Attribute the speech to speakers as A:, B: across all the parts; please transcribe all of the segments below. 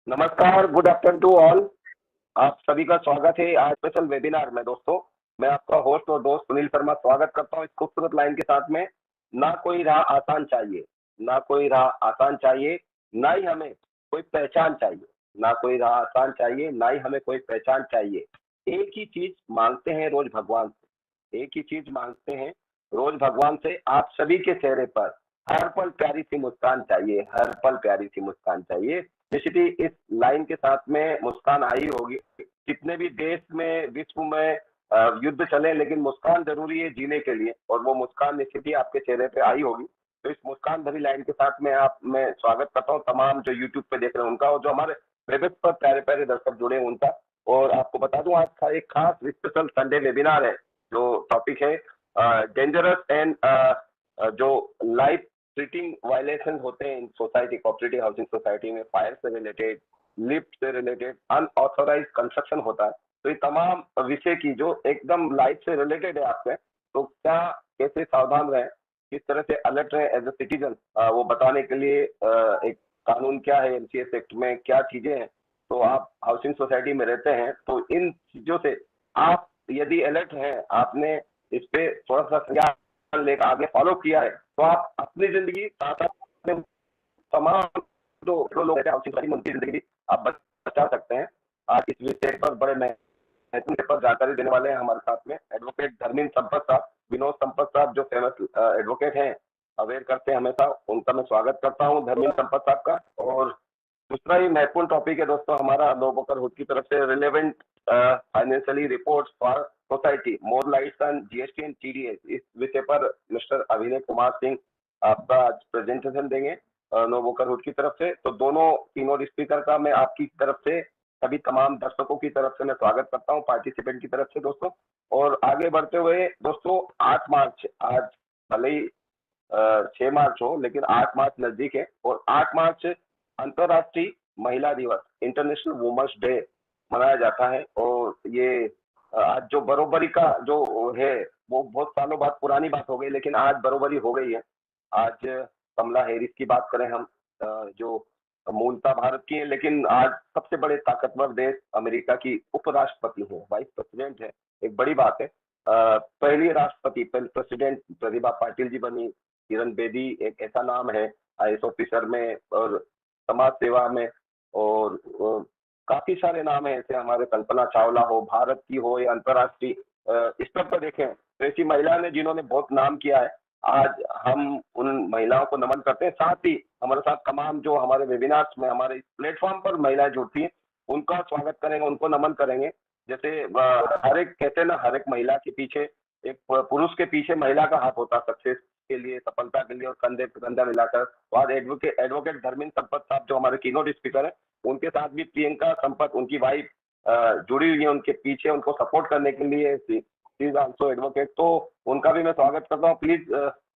A: नमस्कार, good afternoon to all. आप सभी का स्वागत है आज स्पेशल वेबिनार में। दोस्तों, मैं आपका होस्ट और दोस्त सुनील शर्मा स्वागत करता हूं इस खूबसूरत लाइन के साथ में। ना कोई राह आसान चाहिए, ना कोई राह आसान चाहिए, ना ही हमें कोई पहचान चाहिए। ना कोई राह आसान चाहिए, ना ही हमें कोई पहचान चाहिए। एक ही चीज मांगते हैं रोज भगवान से, एक ही चीज मांगते हैं रोज भगवान से। आप सभी के चेहरे पर हर पल प्यारी सी मुस्कान चाहिए, हर पल प्यारी सी मुस्कान चाहिए। निश्चित ही इस लाइन के साथ में मुस्कान आई होगी। कितने भी देश में, विश्व में युद्ध चले, लेकिन मुस्कान जरूरी है जीने के लिए, और वो मुस्कान निश्चित ही आपके चेहरे पे आई होगी। तो इस मुस्कान भरी लाइन के साथ में मैं स्वागत करता हूँ तमाम जो यूट्यूब पे देख रहे हैं उनका, और जो हमारे वेबसाइट पर प्यारे प्यारे दर्शक जुड़े हैं उनका। और आपको बता दूं, आज का एक खास स्पेशल संडे वेबिनार है। जो टॉपिक है डेंजरस एंड जो लाइफ थ्रेटनिंग वायलेशन होते हैं in society, cooperative housing society में, फायर से रिलेटेड, लिफ्ट से रिलेटेड, अनऑथोराइज कंस्ट्रक्शन होता है। तो ये तमाम विषय की जो एकदम लाइफ से रिलेटेड है आपसे, तो क्या कैसे सावधान रहें, किस तरह से अलर्ट रहें एज ए सिटीजन, वो बताने के लिए एक कानून क्या है, एमसीएस एक्ट में क्या चीजें हैं। तो आप हाउसिंग सोसाइटी में रहते हैं, तो इन चीजों से आप यदि अलर्ट हैं, आपने इस पे थोड़ा सा ज्ञान लेकर आगे फॉलो किया है, तो आप अपनी जिंदगी, साथ साथ तमाम जो लोग हैं हाउसिंग सोसाइटी में, उनकी जिंदगी आप बचा सकते हैं। आज इस विषय पर बड़े महत्वपूर्ण पर जानकारी देने वाले हैं हमारे साथ में एडवोकेट धर्मेंद्र संपत साहब, विनोद संपत साहब, जो फेमस एडवोकेट हैं, अवेयर करते हैं हमेशा। उनका मैं स्वागत करता हूं, धर्मेंद्र संपत साहब का। और दूसरा ही महत्वपूर्ण टॉपिक है दोस्तों हमारा लो बकरहुड की तरफ से relevant financially reports for society, more lights on GST and TDS. इस विषय पर मिस्टर अभिनय कुमार सिंह आपका आज प्रेजेंटेशन देंगे नो बकरहुड की तरफ से। तो दोनों तीनों स्पीकर का मैं आपकी तरफ से, सभी तमाम दर्शकों की तरफ से मैं स्वागत करता हूं, पार्टिसिपेंट की तरफ से दोस्तों। और आगे बढ़ते हुए दोस्तों, 8 मार्च, आज भले ही 6 मार्च हो, लेकिन 8 मार्च नजदीक है, और 8 मार्च अंतरराष्ट्रीय महिला दिवस, इंटरनेशनल वुमेन्स डे मनाया जाता है। और ये आज जो बरोबरी का जो है, वो बहुत सालों बाद पुरानी बात हो गई, लेकिन आज बरोबरी हो गई है। आज कमला हैरिस की बात करें हम, जो मूलतः भारत की है, लेकिन आज सबसे बड़े ताकतवर देश अमेरिका की उपराष्ट्रपति है, वाइस प्रेसिडेंट है। एक बड़ी बात है। पहली राष्ट्रपति, प्रेसिडेंट प्रतिभा पाटिल जी बनी। किरण बेदी एक ऐसा नाम है आईएएस ऑफिसर में और समाज सेवा में। और काफी सारे नाम है ऐसे हमारे, कल्पना चावला हो, भारत की हो या अंतरराष्ट्रीय स्तर पर देखें तो ऐसी महिला ने जिन्होंने बहुत नाम किया है। आज हम उन महिलाओं को नमन करते हैं। साथ ही हमारे साथ तमाम जो हमारे वेबिनार्स में, हमारे प्लेटफॉर्म पर महिलाएं जुड़ती हैं, उनका स्वागत करेंगे, उनको नमन करेंगे। जैसे हर एक कहते हैं ना, हर एक महिला के पीछे, एक पुरुष के पीछे महिला का हाथ होता है सक्सेस के लिए, सफलता के लिए, और कंधे पे कंधा मिलाकर। तो आज एडवोकेट धर्मेंद्र संपत साहब जो हमारे कीनोट स्पीकर है, उनके साथ भी प्रियंका संपत, उनकी वाइफ, जुड़ी हुई है उनके पीछे, उनको सपोर्ट करने के लिए। शी इज आल्सो एडवोकेट, तो उनका भी मैं स्वागत करता हूँ। प्लीज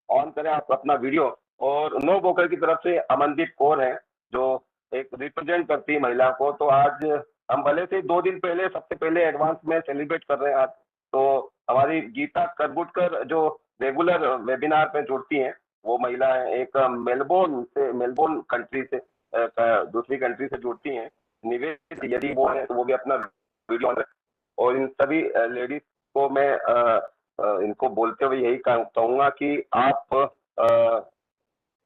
A: ऑन करें आप अपना वीडियो। और नो बोकर की तरफ से अमनदीप कौर है, जो एक रिप्रेजेंट करती है महिला को। तो आज हम भले से 2 दिन पहले, सबसे पहले एडवांस में सेलिब्रेट कर रहे हैं आज। तो हमारी गीता करबुटकर जो रेगुलर वेबिनार पे जुड़ती हैं, वो महिला है, एक मेलबोर्न कंट्री से, दूसरी कंट्री से जुड़ती हैं, निवेद, यदि वो है तो वो भी अपना वीडियो ऑन। और इन सभी लेडीज को मैं इनको बोलते हुए यही कहूंगा कि आप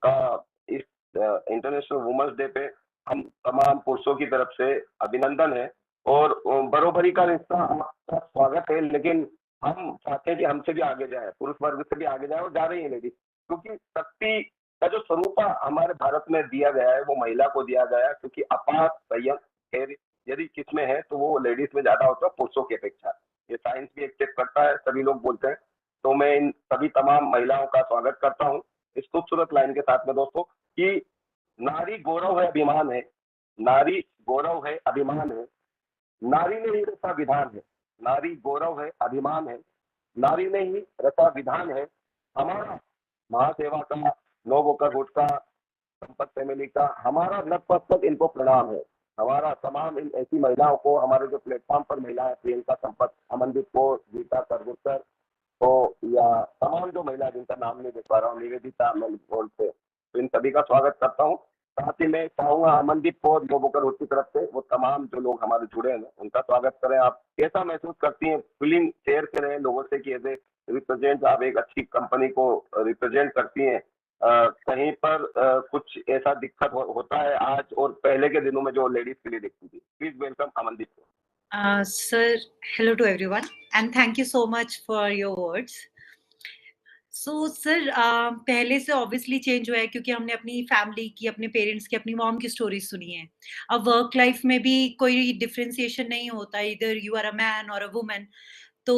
A: का इस इंटरनेशनल वुमेन्स डे पे हम तमाम पुरुषों की तरफ से अभिनंदन है। और बरोबरी का रिश्ता आपका स्वागत है, लेकिन हम चाहते हैं कि हमसे भी आगे जाए, पुरुष वर्ग से भी आगे जाए, और जा रही है लेडीज। क्योंकि शक्ति का जो स्वरूप हमारे भारत में दिया गया है, वो महिला को दिया गया है। क्योंकि अपार संयम धैर्य यदि किसमें है, तो वो लेडीज में ज्यादा होता है पुरुषों की अपेक्षा। ये साइंस भी एक्सेप्ट करता है, सभी लोग बोलते हैं। तो मैं इन सभी तमाम महिलाओं का स्वागत करता हूँ इस खूबसूरत लाइन के साथ में दोस्तों, कि नारी गौरव है, अभिमान है। नारी गौरव है, अभिमान है। नारी में ही रचा विधान है। नारी गौरव है, अभिमान है। नारी में ही रचा विधान है। हमारा महासेवा का, नो बकरहुड का, संपत फैमिली का, हमारा नतमस्तक इनको प्रणाम है। हमारा तमाम इन ऐसी महिलाओं को, हमारे जो प्लेटफॉर्म पर महिलाएं, प्रियंका संपत, अमनदीप कौर, गीता करगुटकर, तो या तमाम जो महिला जिनका नाम नहीं देख पा रहा हूँ, निवेदिता, मैं बोलते, तो इन सभी का स्वागत करता हूँ। साथ ही मैं चाहूंगा अमनदीप को नो ब्रोकरहुड की तरफ से वो तमाम जो लोग हमारे जुड़े हैं उनका स्वागत करें। आप कैसा महसूस करती हैं, फीलिंग शेयर करें लोगों से कि एज ए रिप्रेजेंट आप एक अच्छी कंपनी को रिप्रेजेंट करती हैं। कहीं पर कुछ ऐसा दिक्कत होता है आज और पहले के दिनों में जो लेडीज के लिए दिखती थी। प्लीज वेलकम अमनदीप को।
B: Sir, hello to everyone, and thank you so much for your words. So sir पहले से ऑब्वियसली चेंज हुआ है क्योंकि हमने अपनी फैमिली की, अपने पेरेंट्स की, अपनी मॉम की स्टोरी सुनी है। अब वर्क लाइफ में भी कोई डिफरेंशिएशन नहीं होता, इधर यू आर अ मैन और अ वुमन। तो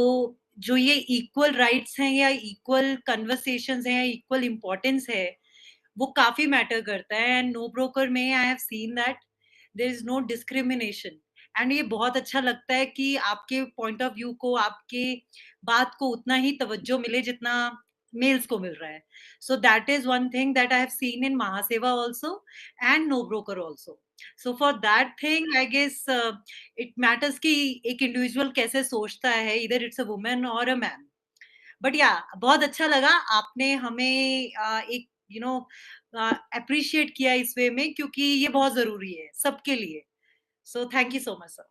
B: जो ये इक्वल राइट्स हैं या इक्वल कन्वर्सेशंस हैं या इक्वल इम्पोर्टेंस है, वो काफी मैटर करता है। एंड नो ब्रोकर में I have seen that there is no discrimination. And ये बहुत अच्छा लगता है कि आपके पॉइंट ऑफ व्यू को, आपके बात को उतना ही तवज्जो मिले जितना मेल्स को मिल रहा है। So that is one thing that I have seen in Mahaseva also and no broker also. So for that thing I guess it matters कि एक इंडिविजुअल कैसे सोचता है, इधर इट्स अ वुमन और अ मैन। बट या बहुत अच्छा लगा आपने हमें एक अप्रिशिएट किया इस वे में, क्योंकि ये बहुत जरूरी है सबके लिए। So thank you so much sir.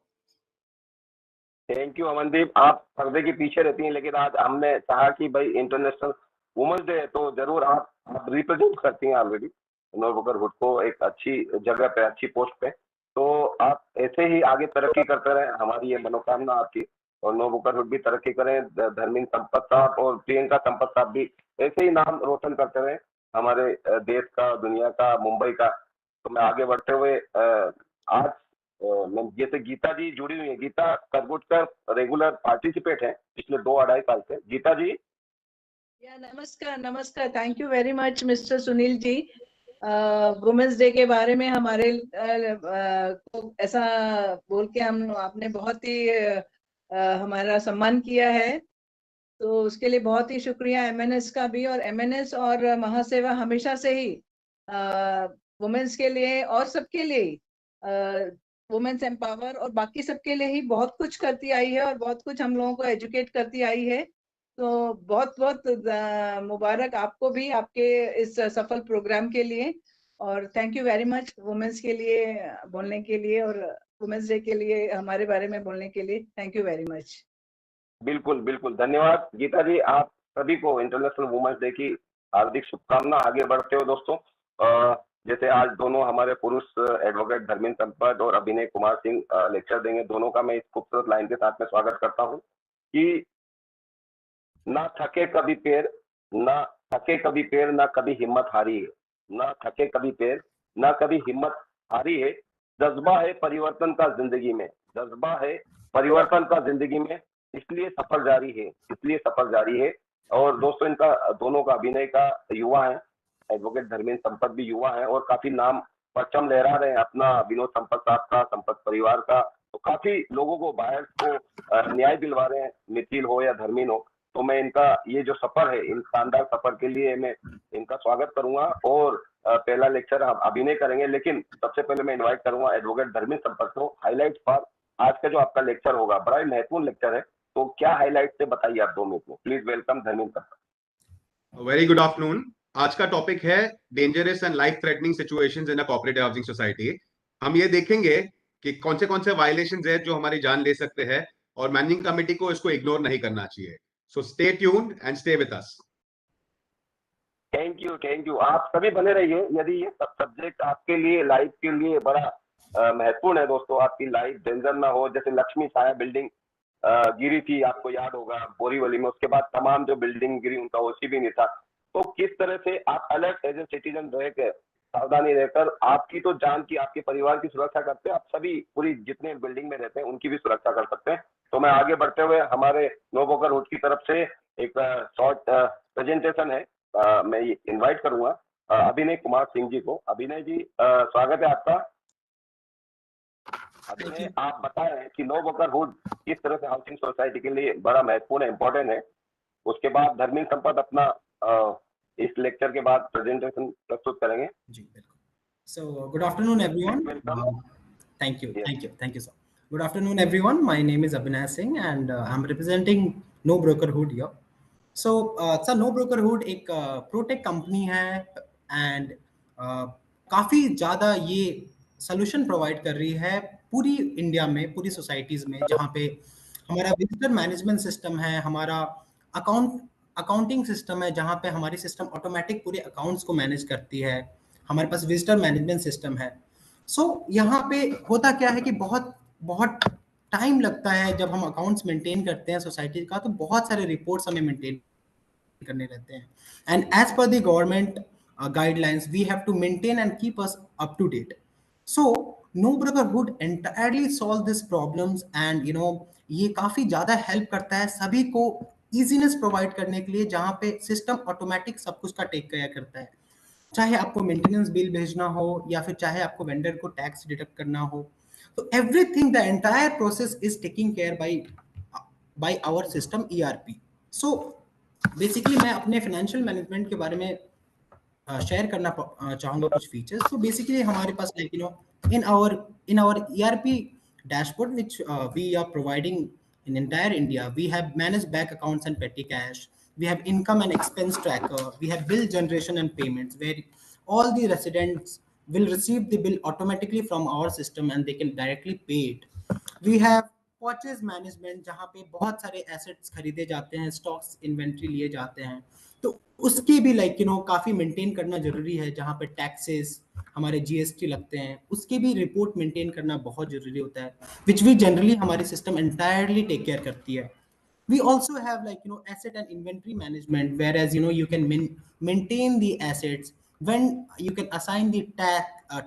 A: Thank you Amandeep, आप पर्दे के पीछे रहती हैं लेकिन आज हमने चाहा कि भाई इंटरनेशनल वुमेन्स डे है तो जरूर आप रिप्रेजेंट करती हैं ऑलरेडी नो ब्रोकरहुड को एक अच्छी जगह पे, अच्छी पोस्ट पे। तो आप ऐसे ही आगे तरक्की करते रहें, हमारी ये मनोकामना आपकी। और नो ब्रोकरहुड भी तरक्की करें, धर्मेंद्र संपत साहब और प्रियंका संपत साहब भी ऐसे ही नाम रोशन करते रहें हमारे देश का, दुनिया का, मुंबई का। तो मैं आगे बढ़ते हुए आज जैसे गीता जी जुड़ी हुई है, गीता करगुटकर रेगुलर पार्टिसिपेट है पिछले 2-2.5 साल से। गीता जी।
C: नमस्कार नमस्कार, thank you very much mister Sunil ji. Women's day के बारे में हमारे को ऐसा बोल के हम आपने बहुत ही हमारा सम्मान किया है, तो उसके लिए बहुत ही शुक्रिया एमएनएस का भी। और एमएनएस और महासेवा हमेशा से ही वुमेन्स के लिए और सबके लिए वुमेन्स एम्पावर और बाकी सबके लिए ही बहुत कुछ करती आई है और बहुत कुछ हम लोगों को एजुकेट करती आई है। तो बहुत बहुत मुबारक आपको भी आपके इस सफल प्रोग्राम के लिए। और thank you very much women's के लिए बोलने के लिए और वुमेन्स डे के लिए हमारे बारे में बोलने के लिए। Thank you very much.
A: बिल्कुल बिल्कुल, धन्यवाद गीता जी। आप सभी को इंटरनेशनल वुमेन्स डे की हार्दिक शुभकामना। आगे बढ़ते हो दोस्तों, जैसे आज दोनों हमारे पुरुष एडवोकेट धर्मेंद्र संपत और अभिनय कुमार सिंह लेक्चर देंगे, दोनों का मैं इस खूबसूरत लाइन के साथ में स्वागत करता हूँ कि ना थके कभी पैर, ना थके कभी पैर, ना कभी हिम्मत हारी है। ना थके कभी पैर, ना कभी हिम्मत हारी है। जज्बा है परिवर्तन का जिंदगी में, जज्बा है परिवर्तन का जिंदगी में, इसलिए सफर जारी है, इसलिए सफर जारी है। और दोस्तों इनका दोनों का अभिनय का युवा है, एडवोकेट धर्मेंद्र संपत भी युवा है और काफी नाम परचम लहरा रहे हैं अपना, विनोद संपत साहब का, संपत परिवार का। तो काफी लोगों को, बायर्स को न्याय दिलवा रहे हैं, निखिल हो या धर्मीन हो। तो मैं इनका ये जो सफर है, इन शानदार सफर के लिए मैं इनका स्वागत करूंगा। और पहला लेक्चर हम अभिनय करेंगे, लेकिन सबसे पहले मैं इनवाइट करूंगा एडवोकेट धर्मेंद्र संपत को। हाईलाइट फॉर आज का जो आपका लेक्चर होगा, बड़ा ही महत्वपूर्ण लेक्चर है, तो क्या हाईलाइट से बताइए आप 2 मिनट में। Please welcome Dharmendra Sampat.
D: Very good afternoon. आज का टॉपिक है dangerous and life threatening situations in a cooperative housing society. हम ये देखेंगे कि कौन से वायलेशंस है जो हमारी जान ले सकते हैं और मैनेजिंग कमेटी को इसको इग्नोर नहीं करना चाहिए। So stay tuned and stay with us.
A: Thank you. आप सभी बने रहिए। यदि ये सब सब्जेक्ट आपके लिए, लाइफ के लिए बड़ा महत्वपूर्ण है दोस्तों, आपकी लाइफ डेंजर ना हो। जैसे लक्ष्मी छाया बिल्डिंग गिरी थी, आपको याद होगा बोरीवली में, उसके बाद तमाम जो बिल्डिंग गिरी उनका ओसी भी नहीं था। तो किस तरह से आप अलर्ट एज ए सिटीजन रहकर, सावधानी रहकर, आपकी तो जान की, आपके परिवार की सुरक्षा करते हैं, आप सभी पूरी जितने बिल्डिंग में रहते हैं उनकी भी सुरक्षा कर सकते हैं। तो मैं आगे बढ़ते हुए हमारे नो ब्रोकरहुड की तरफ से एक शॉर्ट प्रेजेंटेशन है, मैं इनवाइट करूंगा अभिनय कुमार सिंह जी को। अभिनय जी स्वागत है आपका। अभिनय, आप बताएं कि नो ब्रोकरहुड किस तरह से हाउसिंग सोसाइटी के लिए बड़ा महत्वपूर्ण है, इम्पोर्टेंट है। उसके बाद धर्मेंद्र संपत अपना इस लेक्चर के बाद प्रेजेंटेशन प्रस्तुत करेंगे।
E: जी बिल्कुल। So good afternoon everyone. Thank you sir. Good afternoon everyone. My name is Abhinay Singh and I'm representing No Brokerhood here. So No Brokerhood एक प्रोटेक कंपनी है and काफी ज्यादा ये सोल्यूशन प्रोवाइड कर रही है पूरी इंडिया में, पूरी सोसाइटीज में, जहाँ पे हमारा विजिटर मैनेजमेंट सिस्टम है, हमारा अकाउंटिंग सिस्टम है, जहाँ पे हमारी सिस्टम ऑटोमेटिक पूरे अकाउंट्स को मैनेज करती है, हमारे पास विजिटर मैनेजमेंट सिस्टम है। यहाँ पे होता क्या है कि बहुत बहुत टाइम लगता है जब हम अकाउंट्स मेंटेन करते हैं सोसाइटी का, तो बहुत सारे रिपोर्ट्स हमें मेंटेन करने रहते हैं, and as per the government guidelines we have to maintain and keep us up to date. So no brotherhood entirely solve these problems, and ये काफी ज्यादा हेल्प करता है सभी को इजीनेस प्रोवाइड करने के लिए, जहाँ पे सिस्टम ऑटोमेटिक सब कुछ का टेक केयर करता है, चाहे आपको मेंटेनेंस बिल भेजना हो या फिर चाहे आपको वेंडर को टैक्स डिडक्ट करना हो, तो everything, the entire process is taking care by our system ERP. So basically मैं अपने फाइनेंशियल मैनेजमेंट के बारे में शेयर करना चाहूंगा कुछ फीचर्स. तो बेसिकली हमारे पास in our ERP dashboard which we are providing in entire India, we have managed bank accounts and petty cash, we have income and expense tracker, we have bill generation and payments, where all the residents will receive the bill automatically from our system and they can directly pay it. We have purchase management, जहाँ पे बहुत सारे assets खरीदे जाते हैं, stocks inventory लिए जाते हैं, तो उसके भी काफी मेंटेन करना जरूरी है, जहाँ पे टैक्सेस हमारे GST लगते हैं, उसके भी रिपोर्ट मेंटेन करना बहुत जरूरी होता है, विच वी जनरली हमारी सिस्टम एंटायरली टेक केयर करती है. We also have asset and inventory management, whereas you can maintain the assets, when you can assign the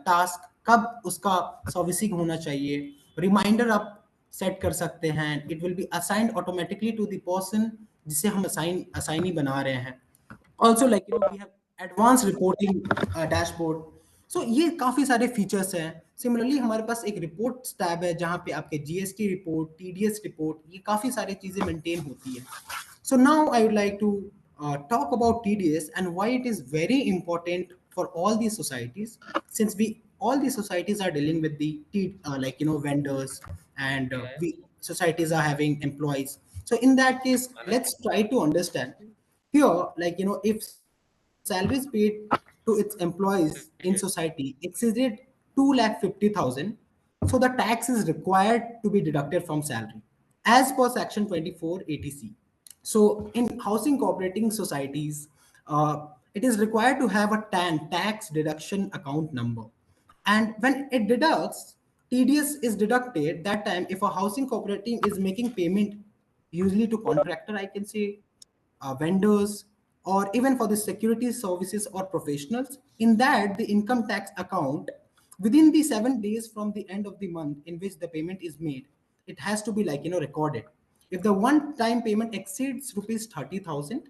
E: task, कब उसका सर्विसिंग होना चाहिए, रिमाइंडर आप सेट कर सकते हैं, it will be assigned automatically to the person जिसे हम असाइनी बना रहे हैं. Also we have advance reporting dashboard. So ये काफी सारे फीचर्स हैं. सिमिलरली हमारे पास एक रिपोर्ट टैब है, जहाँ पे आपके GST रिपोर्ट, TDS रिपोर्ट, ये काफी सारी चीजें मेंटेन होती है. So now I would like to talk about TDS and why it is very important for all these societies, since all these societies are dealing with the vendors, and societies are having employees. So in that case, let's try to understand here, if salaries paid to its employees in society exceeded 2,50,000, so the tax is required to be deducted from salary as per section 24 ATC. So in housing cooperating societies, it is required to have a TAN, tax deduction account number, and when it deducts, TDS is deducted that time if a housing cooperative is making payment usually to contractor, I can say, vendors, or even for the security services or professionals. In that, the income tax account, within the 7 days from the end of the month in which the payment is made, it has to be recorded. If the one-time payment exceeds rupees 30,000,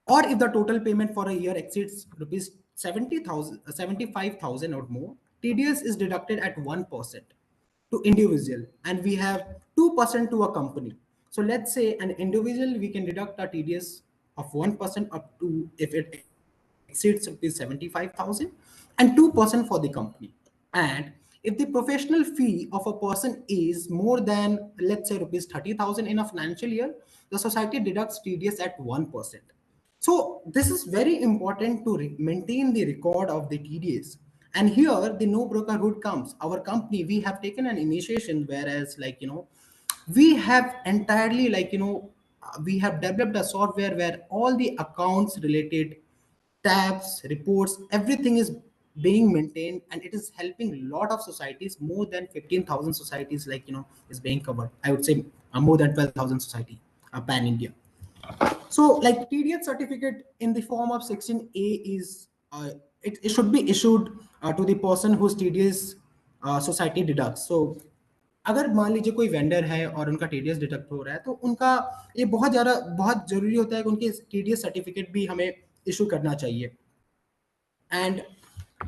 E: or if the total payment for a year exceeds rupees 75,000 or more, TDS is deducted at 1% to individual, and we have 2% to a company. So let's say an individual, we can deduct a TDS of 1% up to if it exceeds rupees 75,000, and 2% for the company. And if the professional fee of a person is more than, let's say, rupees 30,000 in a financial year, the society deducts TDS at 1%. So this is very important to maintain the record of the TDS. And here the no brokerhood comes. Our company, we have taken an initiation, whereas we have entirely we have developed a software where all the accounts related tabs, reports, everything is being maintained, and it is helping a lot of societies. More than 15,000 societies is being covered. I would say more than 12,000 society pan India. So TDS certificate in the form of section A is it should be issued to the person whose TDS society deducts. So अगर मान लीजिए कोई vendor है और उनका TDS deduct हो रहा है, तो उनका ये बहुत जरूरी होता है कि उनके TDS सर्टिफिकेट भी हमें इशू करना चाहिए. And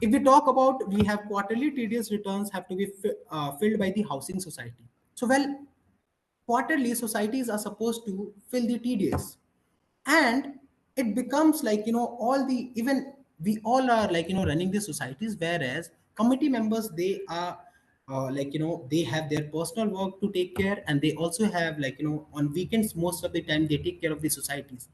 E: if we talk about, we have quarterly TDS returns have to be filled by the housing society. So quarterly societies are supposed to fill the TDS, and it becomes even we all are running the societies, whereas committee members, they are they have their personal work to take care, and they also have on weekends most of the time they take care of the societies.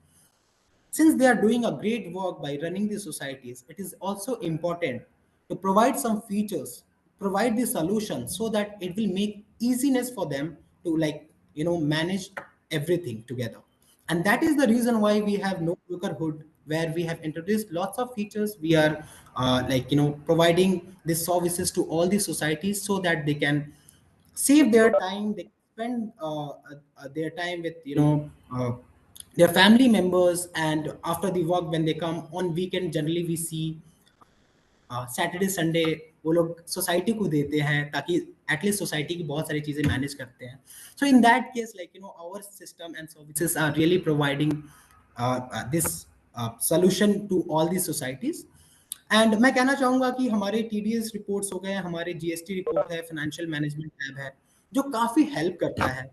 E: Since they are doing a great work by running the societies, it is also important to provide some features, provide the solution so that it will make easiness for them to manage everything together. And that is the reason why we have no brokerhood, where we have introduced lots of features. We are providing these services to all the societies so that they can save their time, they spend their time with their family members, and after the work when they come on weekend, generally we see Saturday Sunday वो लोग society को देते हैं ताकि at least society की बहुत सारी चीज़ें मैनेज करते हैं. So in that case our system and services are really providing this solution to all the societies. And मैं कहना चाहूँगा कि हमारे TDS रिपोर्ट्स हो गए, हमारे GST रिपोर्ट है, फाइनेंशियल मैनेजमेंट टैब है, जो काफ़ी हेल्प करता है.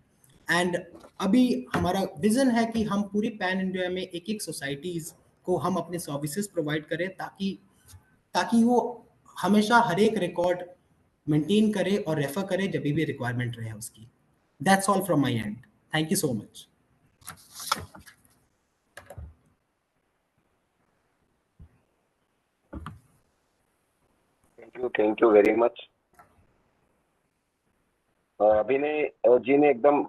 E: एंड अभी हमारा विजन है कि हम पूरी पैन इंडिया में एक एक सोसाइटीज़ को हम अपने सर्विसेज प्रोवाइड करें ताकि वो हमेशा हर एक रिकॉर्ड मेंटेन करे और रेफर करे जब भी रिक्वायरमेंट रहे उसकी. That's all from my and. Thank you so much.
A: Thank you very much. अभिनय जी ने एकदम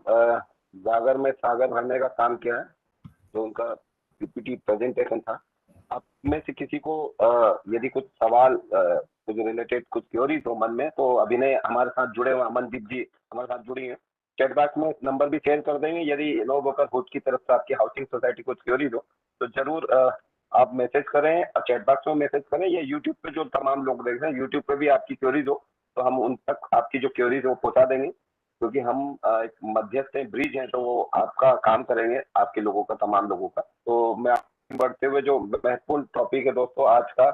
A: जागर में सागर भरने का काम किया है. जो उनका पीपीटी प्रेजेंटेशन था, आप में से किसी को यदि कुछ सवाल कुछ रिलेटेड कुछ क्वेरीज हो मन में, तो अभिनय हमारे साथ जुड़े हुए, अमनदीप जी हमारे साथ जुड़ी हैं. चैट बॉक्स में नंबर भी शेयर कर देंगे. यदि नो ब्रोकरहुड की तरफ से आपकी हाउसिंग सोसाइटी कुछ क्वेरीज हो तो जरूर आप मैसेज करें, चैट बॉक्स में मैसेज करें, या यूट्यूब पे जो तमाम लोग देख रहे हैं यूट्यूब पे भी आपकी क्वेरीज हो तो हम उन तक आपकी जो क्वेरीज वो पहुंचा देंगे, क्योंकि हम एक मध्यस्थ ब्रिज हैं, तो वो आपका काम करेंगे, आपके लोगों का, तमाम लोगों का. तो मैं बढ़ते हुए जो महत्वपूर्ण टॉपिक है दोस्तों आज का,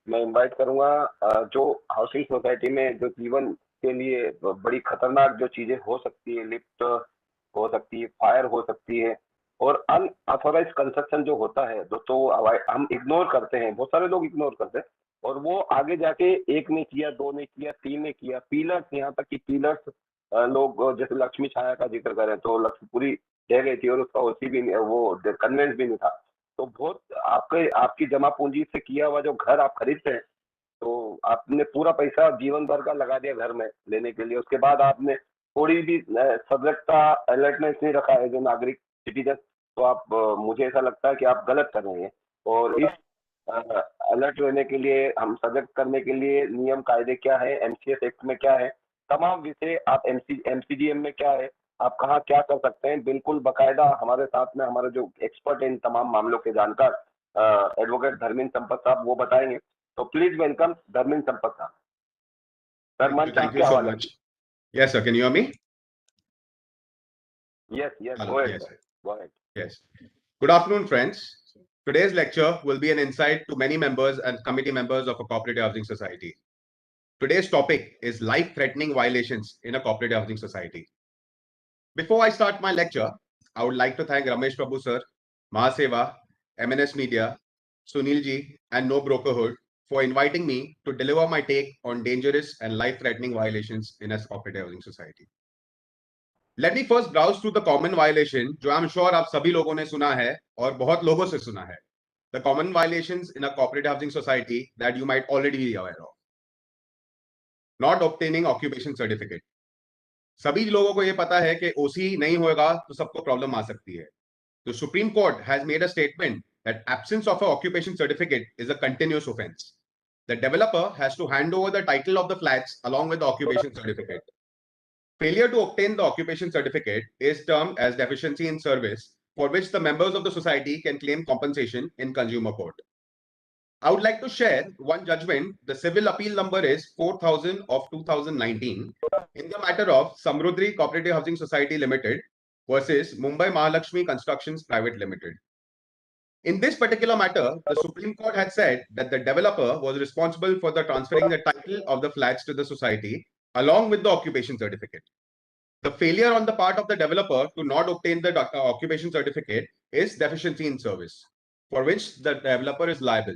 A: मैं इनवाइट करूंगा जो हाउसिंग सोसाइटी में जो जीवन के लिए बड़ी खतरनाक जो चीजें हो सकती है, लिफ्ट हो सकती है, फायर हो सकती है, और अनऑथोराइज्ड कंस्ट्रक्शन जो होता है दोस्तों, हम इग्नोर करते हैं, बहुत सारे लोग इग्नोर करते हैं, और वो आगे जाके एक ने किया, दो ने किया, तीन ने किया, पीलर्स, यहाँ तक कि पीलर्स लोग जैसे लक्ष्मी छाया का जिक्र करें तो लक्ष्मीपुरी रह गई थी और उसका ओसी भी वो कन्वेंस भी नहीं था. तो बहुत आपकी जमा पूंजी से किया हुआ जो घर आप खरीदते हैं, तो आपने पूरा पैसा जीवन भर का लगा दिया घर में लेने के लिए, उसके बाद आपने थोड़ी भी सजगता अलर्टनेस नहीं रखा है जो नागरिक सिटीजन, तो आप मुझे ऐसा लगता है कि आप गलत कर रहे हैं. और इस अलर्ट रहने के लिए, हम सजग करने के लिए नियम कायदे क्या है, MCS एक्ट में क्या है, तमाम विषय आप MCGM में क्या है, आप कहाँ क्या कर सकते हैं, बिल्कुल बकायदा हमारे साथ में हमारे जो एक्सपर्ट है इन तमाम मामलों के जानकार एडवोकेट धर्मेंद्र संपत साहब वो बताएंगे. तो प्लीज वेलकम धर्मेंद्र संपत साहब. सर मंच आपके हवाले.
D: Yes sir, can you hear me?
A: Yes,
D: Hello.
A: go ahead.
D: Yes,
A: Sir. Go ahead.
D: yes. Good afternoon friends. Today's lecture will be an insight to many members and committee members of a cooperative housing society. Today's topic is life-threatening violations in a cooperative housing society. Before I start my lecture, I would like to thank Ramesh Prabhu sir, Mahaseva, MNS Media, Sunil ji, and No Brokerhood for inviting me to deliver my take on dangerous and life-threatening violations in a cooperative housing society. Let me first browse through the common violation जो I'm sure आप सभी लोगों ने सुना है और बहुत लोगों से सुना है. The common violations in a cooperative housing society that you might already be aware of. Not obtaining occupation certificate. सभी लोगों को ये पता है कि OC नहीं होगा तो सबको प्रॉब्लम आ सकती है. The Supreme Court has made a statement that absence of an occupation certificate is a continuous offense. The developer has to hand over the title of the flats along with the occupation certificate. Failure to obtain the occupation certificate is termed as deficiency in service, for which the members of the society can claim compensation in consumer court. I would like to share one judgment. The civil appeal number is 4000 of 2019 in the matter of Samrudri Cooperative Housing Society Limited versus Mumbai Mahalakshmi Constructions Private Limited. In this particular matter, the Supreme Court had said that the developer was responsible for the transferring the title of the flats to the society along with the occupation certificate. The failure on the part of the developer to not obtain the occupation certificate is deficiency in service, for which the developer is liable.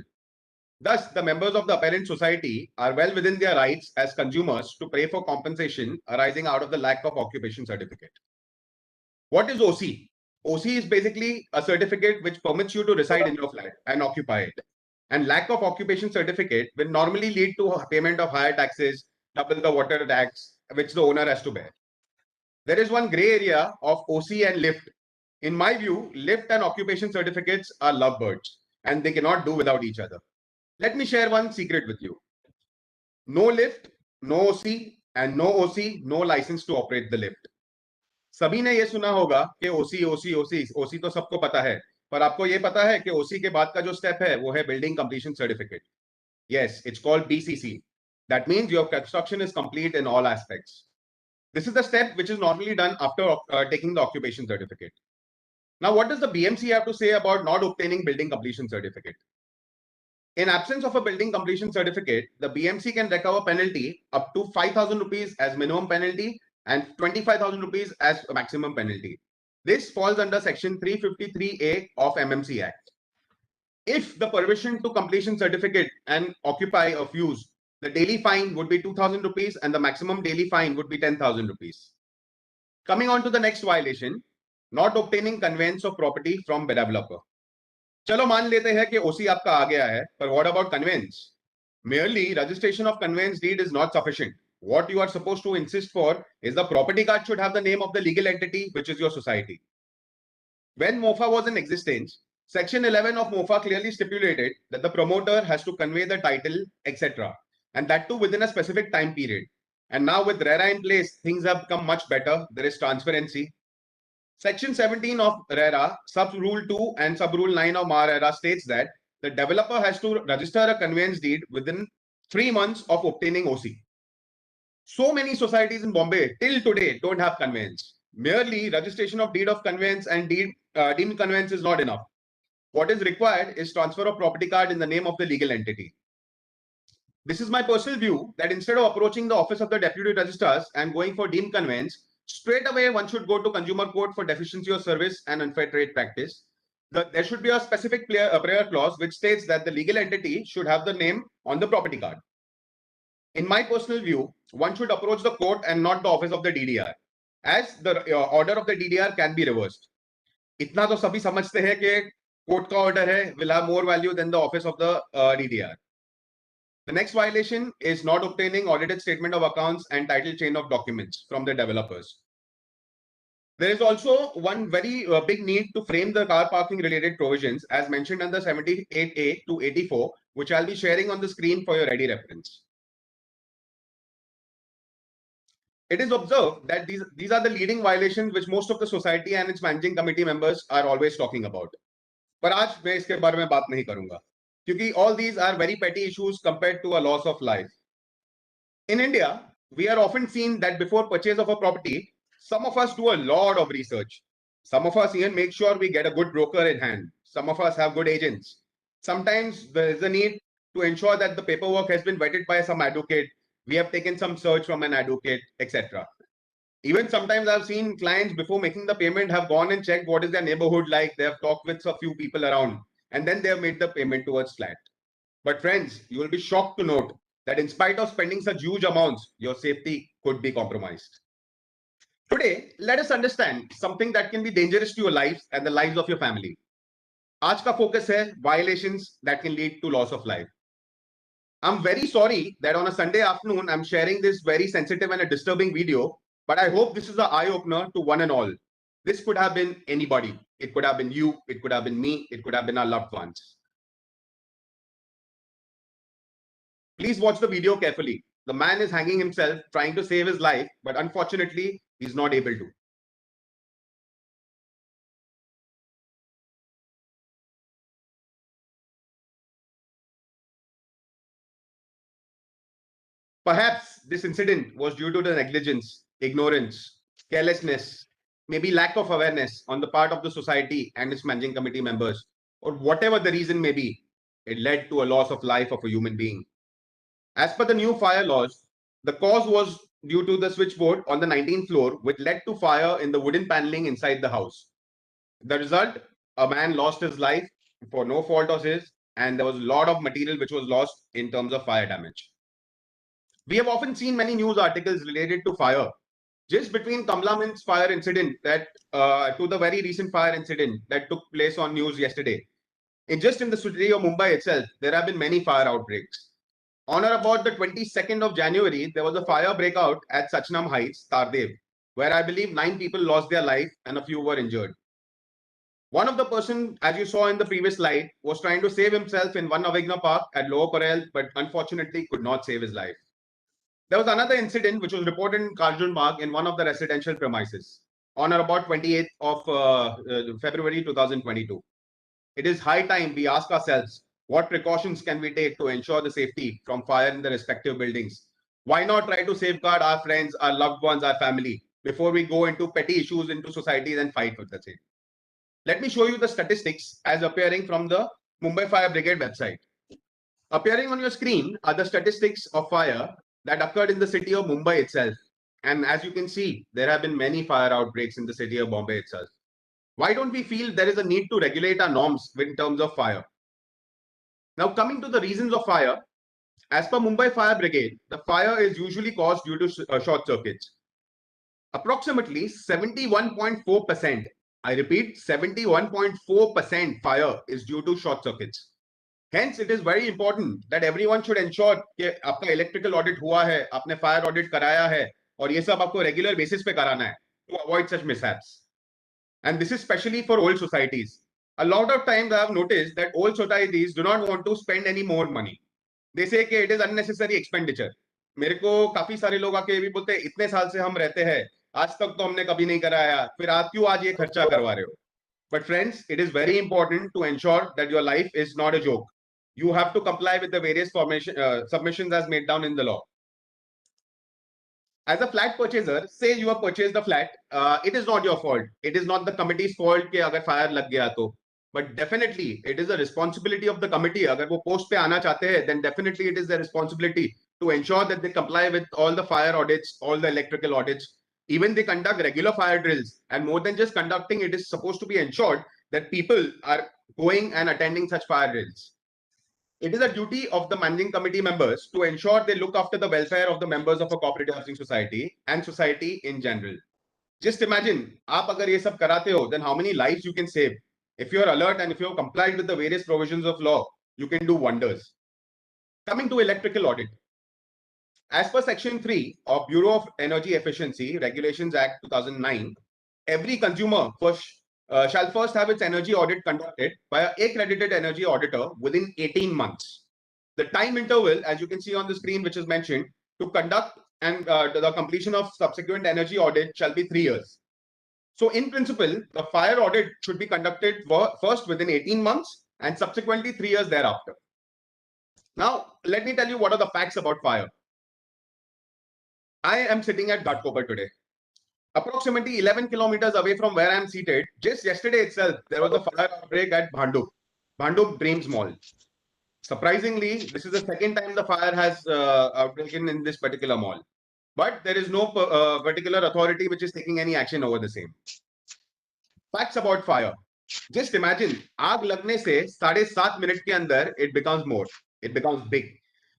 D: Thus, the members of the apparent society are well within their rights as consumers to pay for compensation arising out of the lack of occupation certificate. What is OC? OC is basically a certificate which permits you to reside in your flat and occupy it. And lack of occupation certificate will normally lead to payment of higher taxes, double the water tax, which the owner has to bear. There is one gray area of OC and lift. In my view, lift and occupation certificates are lovebirds and they cannot do without each other. Let me share one secret with you. No lift, no OC, and no OC, no license to operate the lift. सभी ने ये सुना होगा कि ओसी ओसी ओसी ओसी तो सबको पता है, पर आपको ये पता है कि ओसी के बाद का जो स्टेप है वो है building completion certificate. Yes, it's called BCC. That means your construction is complete in all aspects. This is the step which is normally done after taking the occupation certificate. Now, what does the BMC have to say about not obtaining building completion certificate? In absence of a building completion certificate, the BMC can recover penalty up to 5,000 rupees as minimum penalty and 25,000 rupees as maximum penalty. This falls under section 353A of MMC Act. If the permission to completion certificate and occupy of use, the daily fine would be 2,000 rupees and the maximum daily fine would be 10,000 rupees. Coming on to the next violation, not obtaining conveyance of property from developer. चलो मान लेते हैं कि ओसी आपका आ गया है, पर what about conveyance? Merely registration of conveyance deed is not sufficient. What you are supposed to insist for is the property card should have the name of the legal entity, which is your society. When MOFA was in existence, Section 11 of MOFA clearly stipulated that the promoter has to convey the title, etc., and that too within a specific time period. And now with RERA in place, things have become much better. There is transparency. Section 17 of RERA, sub-rule 2 and sub-rule 9 of RERA states that the developer has to register a conveyance deed within 3 months of obtaining OC. So many societies in Bombay till today don't have conveyance. Merely registration of deed of conveyance and deemed conveyance is not enough. What is required is transfer of property card in the name of the legal entity. This is my personal view that instead of approaching the office of the deputy registrars and going for deemed conveyance, straight away one should go to consumer court for deficiency of service and unfair trade practice. There should be a specific prayer clause which states that the legal entity should have the name on the property card. In my personal view, one should approach the court and not the office of the DDR, as the order of the DDR can be reversed. इतना तो सभी समझते हैं कि court का order है will have more value than the office of the DDR. The next violation is not obtaining audited statement of accounts and title chain of documents from the developers. There is also one very big need to frame the car parking related provisions as mentioned under 78A to 84, which I'll be sharing on the screen for your ready reference. It is observed that these are the leading violations which most of the society and its managing committee members are always talking about. पर आज मैं इसके बारे में बात नहीं करूंगा क्योंकि all these are very petty issues compared to a loss of life. In India, we are often seen that before purchase of a property, some of us do a lot of research. Some of us even make sure we get a good broker in hand. Some of us have good agents. Sometimes there is a need to ensure that the paperwork has been vetted by some advocate. We have taken some search from an advocate, etc. Even sometimes I've seen clients before making the payment have gone and checked what is their neighborhood like. They have talked with a few people around and then they have made the payment towards flat. But friends, you will be shocked to note that in spite of spending such huge amounts, your safety could be compromised. Today, let us understand something that can be dangerous to your lives and the lives of your family. आज का focus है violations that can lead to loss of life. I'm very sorry that on a Sunday afternoon, I'm sharing this very sensitive and a disturbing video, but I hope this is an eye-opener to one and all. This could have been anybody. It could have been you, it could have been me, it could have been our loved ones. Please watch the video carefully. The man is hanging himself, trying to save his life, but unfortunately, he's not able to. Perhaps this incident was due to the negligence, ignorance, carelessness, maybe lack of awareness on the part of the society and its managing committee members, or whatever the reason may be, it led to a loss of life of a human being. As per the new fire laws, the cause was due to the switchboard on the 19th floor, which led to fire in the wooden paneling inside the house. The result, a man lost his life for no fault of his, and there was a lot of material which was lost in terms of fire damage. We have often seen many news articles related to fire, Just between Kamla Mint's fire incident that to the very recent fire incident that took place on news yesterday, just in the city of Mumbai itself, there have been many fire outbreaks. On or about the 22nd of January, there was a fire breakout at Sachnam Heights, Tardev, where I believe 9 people lost their life and a few were injured. One of the person, as you saw in the previous slide, was trying to save himself in one Avigna Park at Lower Parel, but unfortunately could not save his life. There was another incident which was reported in Karjun Bagh in one of the residential premises on or about 28th of February 2022. It is high time we ask ourselves, what precautions can we take to ensure the safety from fire in the respective buildings? Why not try to safeguard our friends, our loved ones, our family before we go into petty issues into society and fight with the same? Let me show you the statistics as appearing from the Mumbai Fire Brigade website. Appearing on your screen are the statistics of fire that occurred in the city of Mumbai itself. And as you can see, there have been many fire outbreaks in the city of Bombay itself. Why don't we feel there is a need to regulate our norms in terms of fire? Now, coming to the reasons of fire, as per Mumbai Fire Brigade, the fire is usually caused due to short circuits. Approximately 71.4%, I repeat, 71.4% fire is due to short circuits. Hence, it is very important that everyone should ensure कि आपका electrical audit हुआ है, आपने fire audit कराया है, और ये सब आपको regular basis पे कराना है to avoid such mishaps. And this is especially for old societies. A lot of times I have noticed that old societies do not want to spend any more money. They say कि it is unnecessary expenditure. मेरे को काफी सारे लोग आके भी बोलते हैं इतने साल से हम रहते हैं, आज तक तो हमने कभी नहीं कराया, फिर आप क्यों आज ये खर्चा करवा रहे हो? But friends, it is very important to ensure that your life is not a joke. You have to comply with the various submissions as made down in the law. As a flat purchaser, say you have purchased a flat, it is not your fault. It is not the committee's fault कि अगर fire लग गया तो. But definitely, it is a responsibility of the committee. अगर वो post पे आना चाहते हैं, then definitely it is their responsibility to ensure that they comply with all the fire audits, all the electrical audits. Even they conduct regular fire drills. And more than just conducting, it is supposed to be ensured that people are going and attending such fire drills. It is a duty of the managing committee members to ensure they look after the welfare of the members of a cooperative housing society and society in general. Just imagine, आप अगर ये सब कराते हो, then how many lives you can save? If you are alert and if you have complied with the various provisions of law, you can do wonders. Coming to electrical audit. As per Section 3 of Bureau of Energy Efficiency Regulations Act 2009, every consumer shall first have its energy audit conducted by an accredited energy auditor within 18 months. The time interval, as you can see on the screen, which is mentioned, to conduct and the completion of subsequent energy audit shall be 3 years. So in principle, the fire audit should be conducted first within 18 months and subsequently 3 years thereafter. Now, let me tell you what are the facts about fire. I am sitting at Ghatkopar today. Approximately 11 kilometers away from where I am seated, just yesterday itself, there was a fire outbreak at Bhandup Dreams Mall. Surprisingly, this is the second time the fire has outbroken in this particular mall. But there is no particular authority which is taking any action over the same. Facts about fire. Just imagine, आग लगने से 7.5 minute के अंदर it becomes more. It becomes big.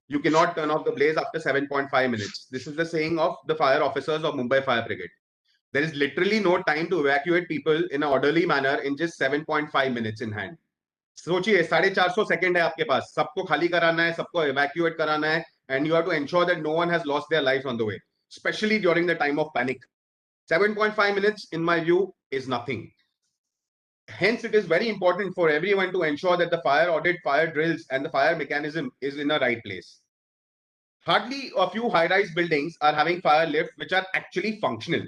D: You cannot turn off the blaze after 7.5 minutes. This is the saying of the fire officers of Mumbai Fire Brigade. There is literally no time to evacuate people in an orderly manner in just 7.5 minutes in hand. सोचिए 450 second है आपके पास, सबको खाली कराना है, सबको evacuate कराना है, and you have to ensure that no one has lost their lives on the way, especially during the time of panic. 7.5 minutes, in my view, is nothing. Hence, it is very important for everyone to ensure that the fire audit, fire drills, and the fire mechanism is in the right place. Hardly a few high-rise buildings are having fire lifts which are actually functional.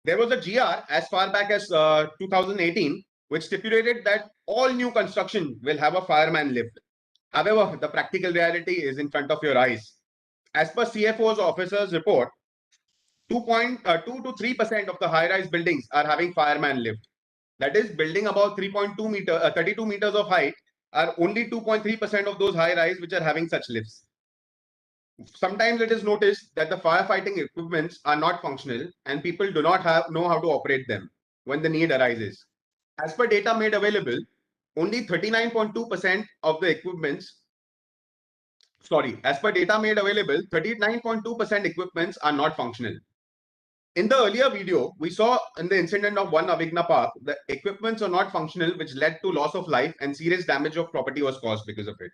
D: There was a GR as far back as 2018, which stipulated that all new construction will have a fireman lift. However, the practical reality is in front of your eyes. As per CFO's officer's report, 2.2 to 3% of the high-rise buildings are having fireman lift. That is, building about 32 meters of height are only 2.3% of those high-rise which are having such lifts. Sometimes it is noticed that the firefighting equipments are not functional and people do not know how to operate them when the need arises. As per data made available, only 39.2% of the equipments, as per data made available, 39.2% equipments are not functional. In the earlier video, we saw in the incident of one Avigna Park, the equipments are not functional, which led to loss of life and serious damage of property was caused because of it.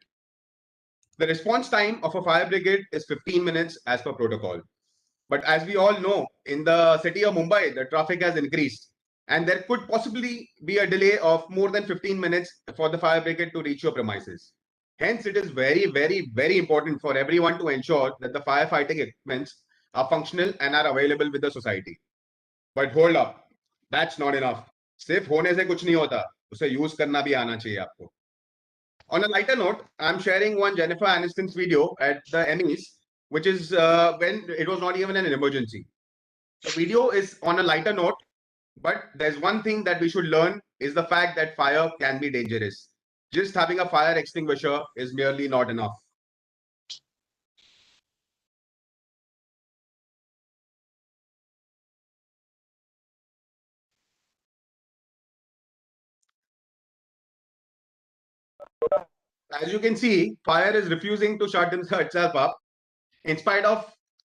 D: The response time of a fire brigade is 15 minutes as per protocol. But as we all know, in the city of Mumbai, the traffic has increased and there could possibly be a delay of more than 15 minutes for the fire brigade to reach your premises. Hence, it is very, very, very important for everyone to ensure that the firefighting equipments are functional and are available with the society. But hold up, that's not enough. सिर्फ होने से कुछ नहीं होता, उसे use करना भी आना चाहिए आपको. On a lighter note, I'm sharing one Jennifer Aniston's video at the Emmys, which is when it was not even an emergency. The video is on a lighter note, but there's one thing that we should learn is the fact that fire can be dangerous. Just having a fire extinguisher is merely not enough. As you can see, fire is refusing to shut itself up in spite of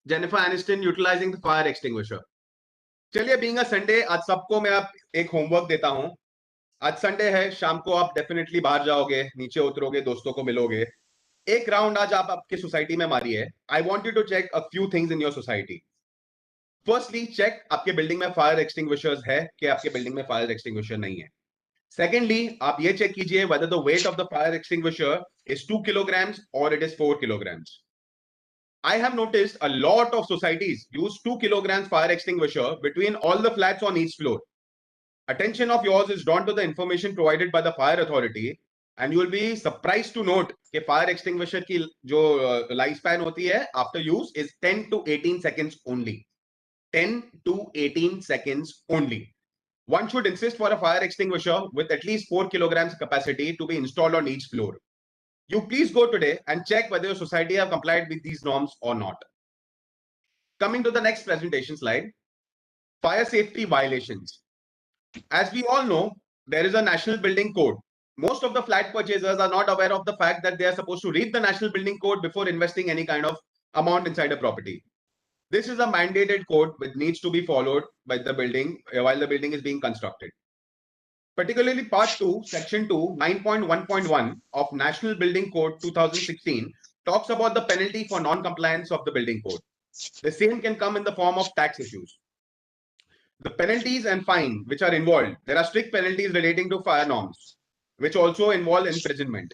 D: Jennifer Aniston utilizing the fire extinguisher. चलिए, being a Sunday, आज सबको मैं आप एक homework देता हूं. आज Sunday है, शाम को आप डेफिनेटली बाहर जाओगे, नीचे उतरोगे, दोस्तों को मिलोगे. एक राउंड आज आप आपकी सोसाइटी में मारिए. I want you to check a few things in your society. Firstly, check आपके बिल्डिंग में फायर एक्सटिंग्विशर्स है कि आपके बिल्डिंग में फायर एक्सटिंग्विशर नहीं है. Secondly, आप ये चेक कीजिए whether the weight of the fire extinguisher is 2 kilograms or it is 4 kilograms. I have noticed a lot of societies use 2 kilograms fire extinguisher between all the flats on each floor. Attention of yours is drawn to the information provided by the fire authority and you will be surprised to note कि fire extinguisher की जो lifespan होती है after use is 10 to 18 seconds only. 10 to 18 seconds only. One should insist for a fire extinguisher with at least 4 kilograms capacity to be installed on each floor. You please go today and check whether your society have complied with these norms or not. Coming to the next presentation slide, fire safety violations. As we all know, there is a national building code. Most of the flat purchasers are not aware of the fact that they are supposed to read the national building code before investing any kind of amount inside a property. This is a mandated code which needs to be followed by the building while the building is being constructed. Particularly Part 2, Section 2, 9.1.1 of National Building Code 2016 talks about the penalty for non-compliance of the building code. The same can come in the form of tax issues. The penalties and fine which are involved, there are strict penalties relating to fire norms, which also involve imprisonment.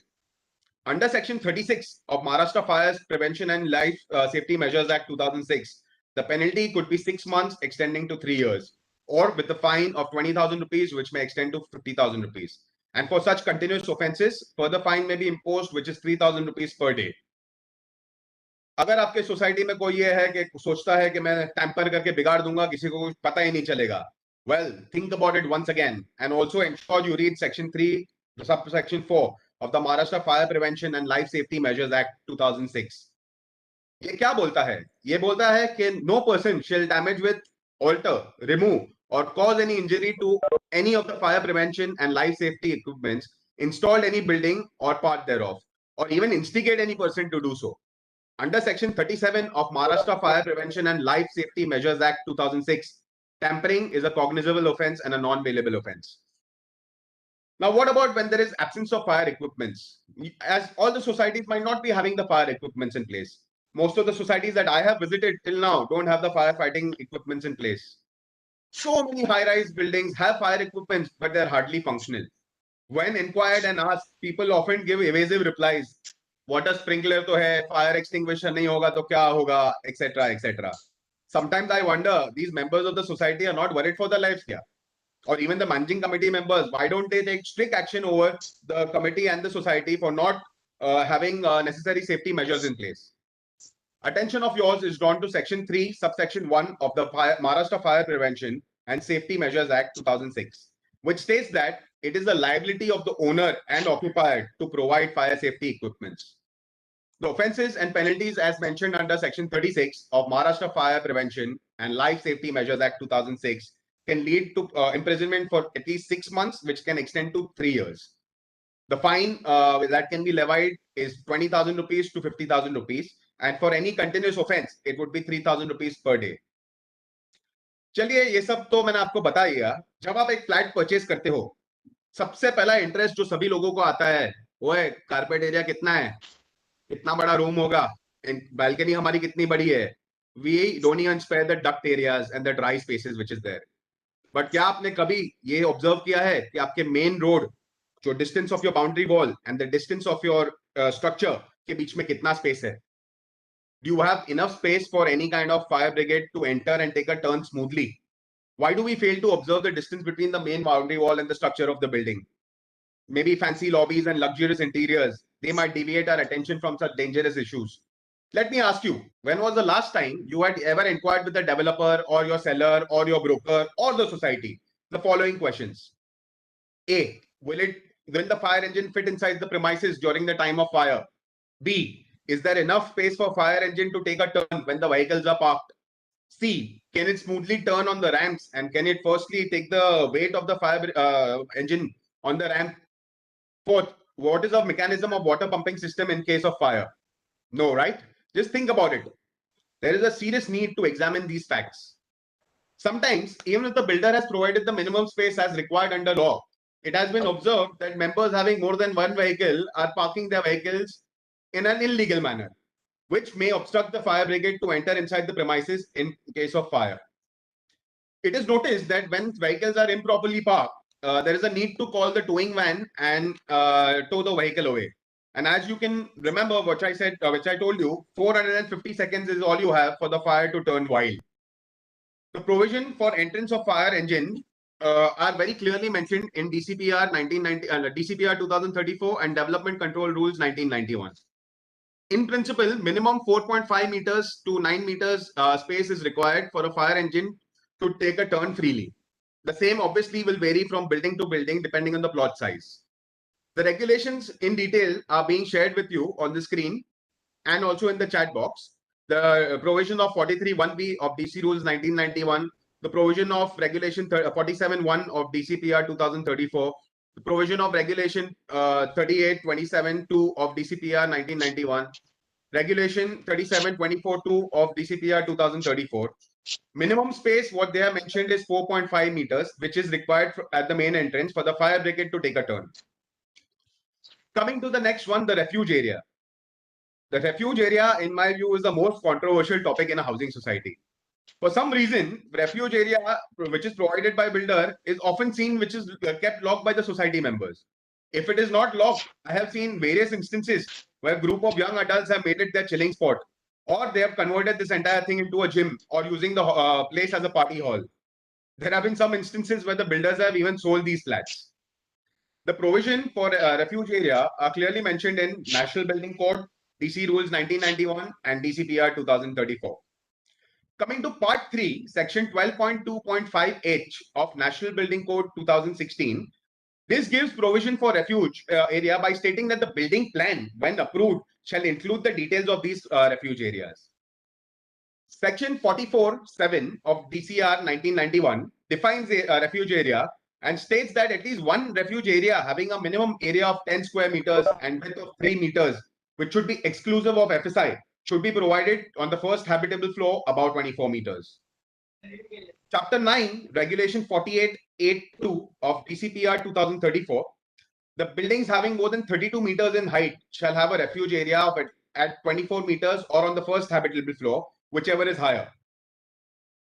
D: Under Section 36 of Maharashtra Fire Prevention and Life Safety Measures Act 2006, the penalty could be 6 months extending to 3 years, or with the fine of 20,000 rupees, which may extend to 50,000 rupees. And for such continuous offences, further fine may be imposed, which is 3,000 rupees per day. अगर आपके society में कोई ये है कि सोचता है कि मैं टैंपर करके बिगाड़ दूंगा, किसी को कुछ पता ही नहीं चलेगा, well, think about it once again and also ensure you read Section 3, subsection 4 of the Maharashtra Fire Prevention and Life Safety Measures Act 2006. ये क्या बोलता है? ये बोलता है कि no person shall damage with, alter, remove or cause any injury to any of the fire prevention and life safety equipments installed any building or part thereof, or even instigate any person to do so. Under Section 37 of Maharashtra Fire Prevention and Life Safety Measures Act 2006, tampering is a cognizable offence and a non-bailable offence. Now, what about when there is absence of fire equipments? As all the societies might not be having the fire equipments in place. Most of the societies that I have visited till now don't have the firefighting equipments in place. So many high-rise buildings have fire equipment, but they're hardly functional. When inquired and asked, people often give evasive replies. Water sprinkler to hai, fire extinguisher nahi hoga to kya hoga, etc., etc. Sometimes I wonder, these members of the society are not worried for their lives kya? Or even the managing committee members, why don't they take strict action over the committee and the society for not having necessary safety measures in place? Attention of yours is drawn to Section 3, subsection 1 of the Maharashtra Fire Prevention and Safety Measures Act 2006, which states that it is the liability of the owner and occupier to provide fire safety equipments. The offences and penalties as mentioned under Section 36 of Maharashtra Fire Prevention and Life Safety Measures Act 2006 can lead to imprisonment for at least 6 months, which can extend to 3 years. The fine that can be levied is 20,000 rupees to 50,000 rupees. And for any continuous offence, it would be 3,000 rupees per day. चलिए, ये सब तो मैंने आपको बता दिया। जब आप एक फ्लैट परचेज करते हो, सबसे पहला इंटरेस्ट जो सभी लोगों को आता है वो है कारपेट एरिया कितना है, कितना बड़ा रूम होगा, बालकनी हमारी कितनी बड़ी है। We don't even spare the duct areas and the dry spaces which is there. But क्या आपने कभी ये ऑब्जर्व किया है कि आपके मेन रोड, जो distance of your boundary wall and the distance of your structure के बीच में कितना स्पेस है? Do you have enough space for any kind of fire brigade to enter and take a turn smoothly? Why do we fail to observe the distance between the main boundary wall and the structure of the building? Maybe fancy lobbies and luxurious interiors, they might deviate our attention from such dangerous issues. Let me ask you, when was the last time you had ever inquired with the developer or your seller or your broker or the society the following questions? A, will the fire engine fit inside the premises during the time of fire? B, is there enough space for fire engine to take a turn when the vehicles are parked? C, can it smoothly turn on the ramps, and can it firstly take the weight of the fire engine on the ramp? Fourth, what is the mechanism of water pumping system in case of fire? No, right? Just think about it. There is a serious need to examine these facts. Sometimes, even if the builder has provided the minimum space as required under law, it has been observed that members having more than one vehicle are parking their vehicles in an illegal manner, which may obstruct the fire brigade to enter inside the premises in case of fire. It is noticed that when vehicles are improperly parked, there is a need to call the towing van and tow the vehicle away. And as you can remember, which I said, which I told you, 450 seconds is all you have for the fire to turn wild. The provision for entrance of fire engine are very clearly mentioned in DCPR 1990, DCPR 2034 and Development Control Rules 1991. In principle, minimum 4.5 meters to 9 meters space is required for a fire engine to take a turn freely. The same obviously will vary from building to building depending on the plot size. The regulations in detail are being shared with you on the screen and also in the chat box. The provision of 43(1)(b) of DC Rules 1991, the provision of Regulation 47(1) of DCPR 2034, the provision of Regulation 38(27)(2) of DCPR 1991, Regulation 37(24)(2) of DCPR 2034. Minimum space, what they have mentioned is 4.5 meters, which is required at the main entrance for the fire brigade to take a turn. Coming to the next one, the refuge area. The refuge area, in my view, is the most controversial topic in a housing society. For some reason, refuge area, which is provided by builder, is often seen which is kept locked by the society members. If it is not locked, I have seen various instances where a group of young adults have made it their chilling spot, or they have converted this entire thing into a gym or using the place as a party hall. There have been some instances where the builders have even sold these flats. The provision for refuge area are clearly mentioned in National Building Code, DC Rules 1991 and DCPR 2034. Coming to part 3, section 12.2.5H of National Building Code 2016, this gives provision for refuge area by stating that the building plan, when approved, shall include the details of these refuge areas. Section 44(7) of DCR 1991 defines a refuge area and states that at least one refuge area having a minimum area of 10 square meters and width of 3 meters, which should be exclusive of FSI, should be provided on the first habitable floor about 24 meters. Chapter 9, Regulation 48(8)(2) of DCPR 2034, the buildings having more than 32 meters in height shall have a refuge area of at 24 meters or on the first habitable floor, whichever is higher.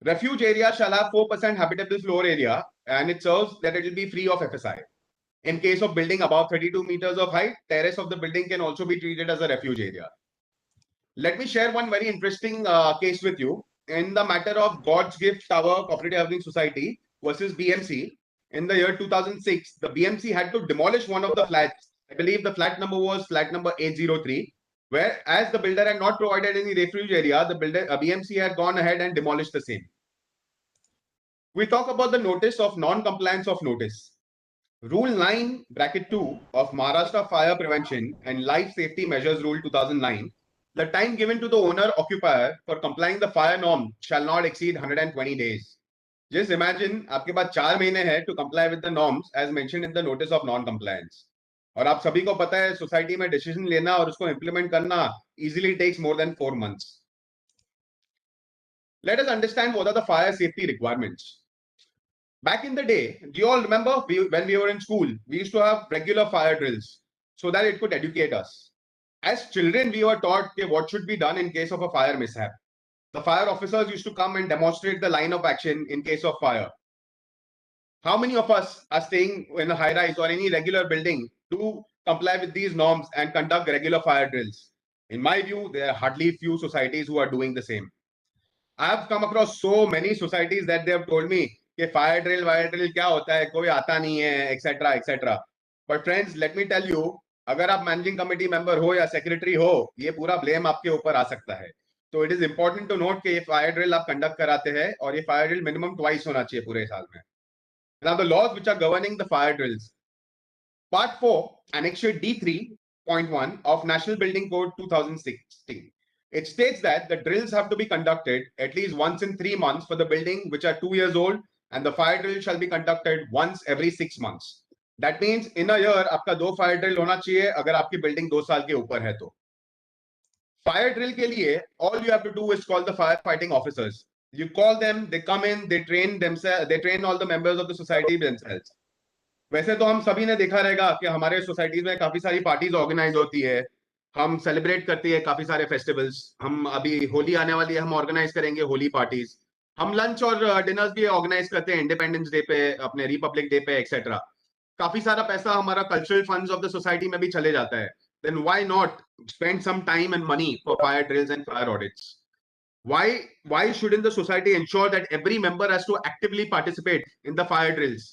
D: Refuge area shall have 4% habitable floor area, and it serves that it will be free of FSI. In case of building above 32 meters of height, terrace of the building can also be treated as a refuge area. Let me share one very interesting case with you. In the matter of God's Gift Tower Cooperative Housing Society versus BMC, in the year 2006, the BMC had to demolish one of the flats. I believe the flat number was flat number 803, where as the builder had not provided any refuge area, the BMC had gone ahead and demolished the same. We talk about the notice of non-compliance of notice. Rule 9(2) of Maharashtra Fire Prevention and Life Safety Measures Rule 2009, the time given to the owner occupier for complying the fire norm shall not exceed 120 days. Just imagine, आपके पास 4 महीने हैं to comply with the norms as mentioned in the notice of non-compliance. और आप सभी को पता है society में डिसीजन लेना और उसको इम्प्लीमेंट करना easily takes more than 4 months. Let us understand what are the fire safety requirements. Back in the day, do you all remember when we were in school, we used to have regular fire drills so that it could educate us. As children, we were taught what should be done in case of a fire mishap. The fire officers used to come and demonstrate the line of action in case of fire. How many of us are staying in a high-rise or any regular building to comply with these norms and conduct regular fire drills? In my view, there are hardly few societies who are doing the same. I have come across so many societies that they have told me कि fire drill क्या होता है, कोई आता नहीं है, etc. etc. But friends, let me tell you, अगर आप मैनेजिंग कमेटी मेंबर हो या सेक्रेटरी हो, ये पूरा ब्लेम आपके ऊपर आ सकता है. तो it is important to note कि ये फायर ड्रिल आप कंडक्ट कराते हैं और ये फायर ड्रिल मिनिमम ट्वाइस होना चाहिए पूरे साल में. Now the laws which are governing the fire drills. Part 4, Annexure D3.1 of National Building Code 2016. It states that the drills have to be conducted at least once in 3 months for the building which are 2 years old, and the fire drill shall be conducted once every 6 months. That means in a year आपका 2 fire drill होना चाहिए अगर आपकी building 2 साल के ऊपर है तो. Fire drill के लिए all you have to do is call the firefighting officers. You call them, they come in, they train themselves, they train all the members of the society themselves. वैसे तो हम सभी ने देखा रहेगा कि हमारे सोसाइटीज में काफी सारी पार्टीज ऑर्गेनाइज होती है, हम सेलिब्रेट करती है काफी सारे फेस्टिवल्स. हम अभी होली आने वाली है, हम ऑर्गेनाइज करेंगे होली पार्टीज. हम लंच और डिनर्स भी ऑर्गेनाइज करते हैं इंडिपेंडेंस डे पे, अपने रिपब्लिक डे पे एक्सेट्रा. काफी सारा पैसा हमारा cultural funds of the society में भी चले जाता है. Then why not spend some time and money for fire drills and fire audits? Why shouldn't the society ensure that every member has to actively participate in the fire drills?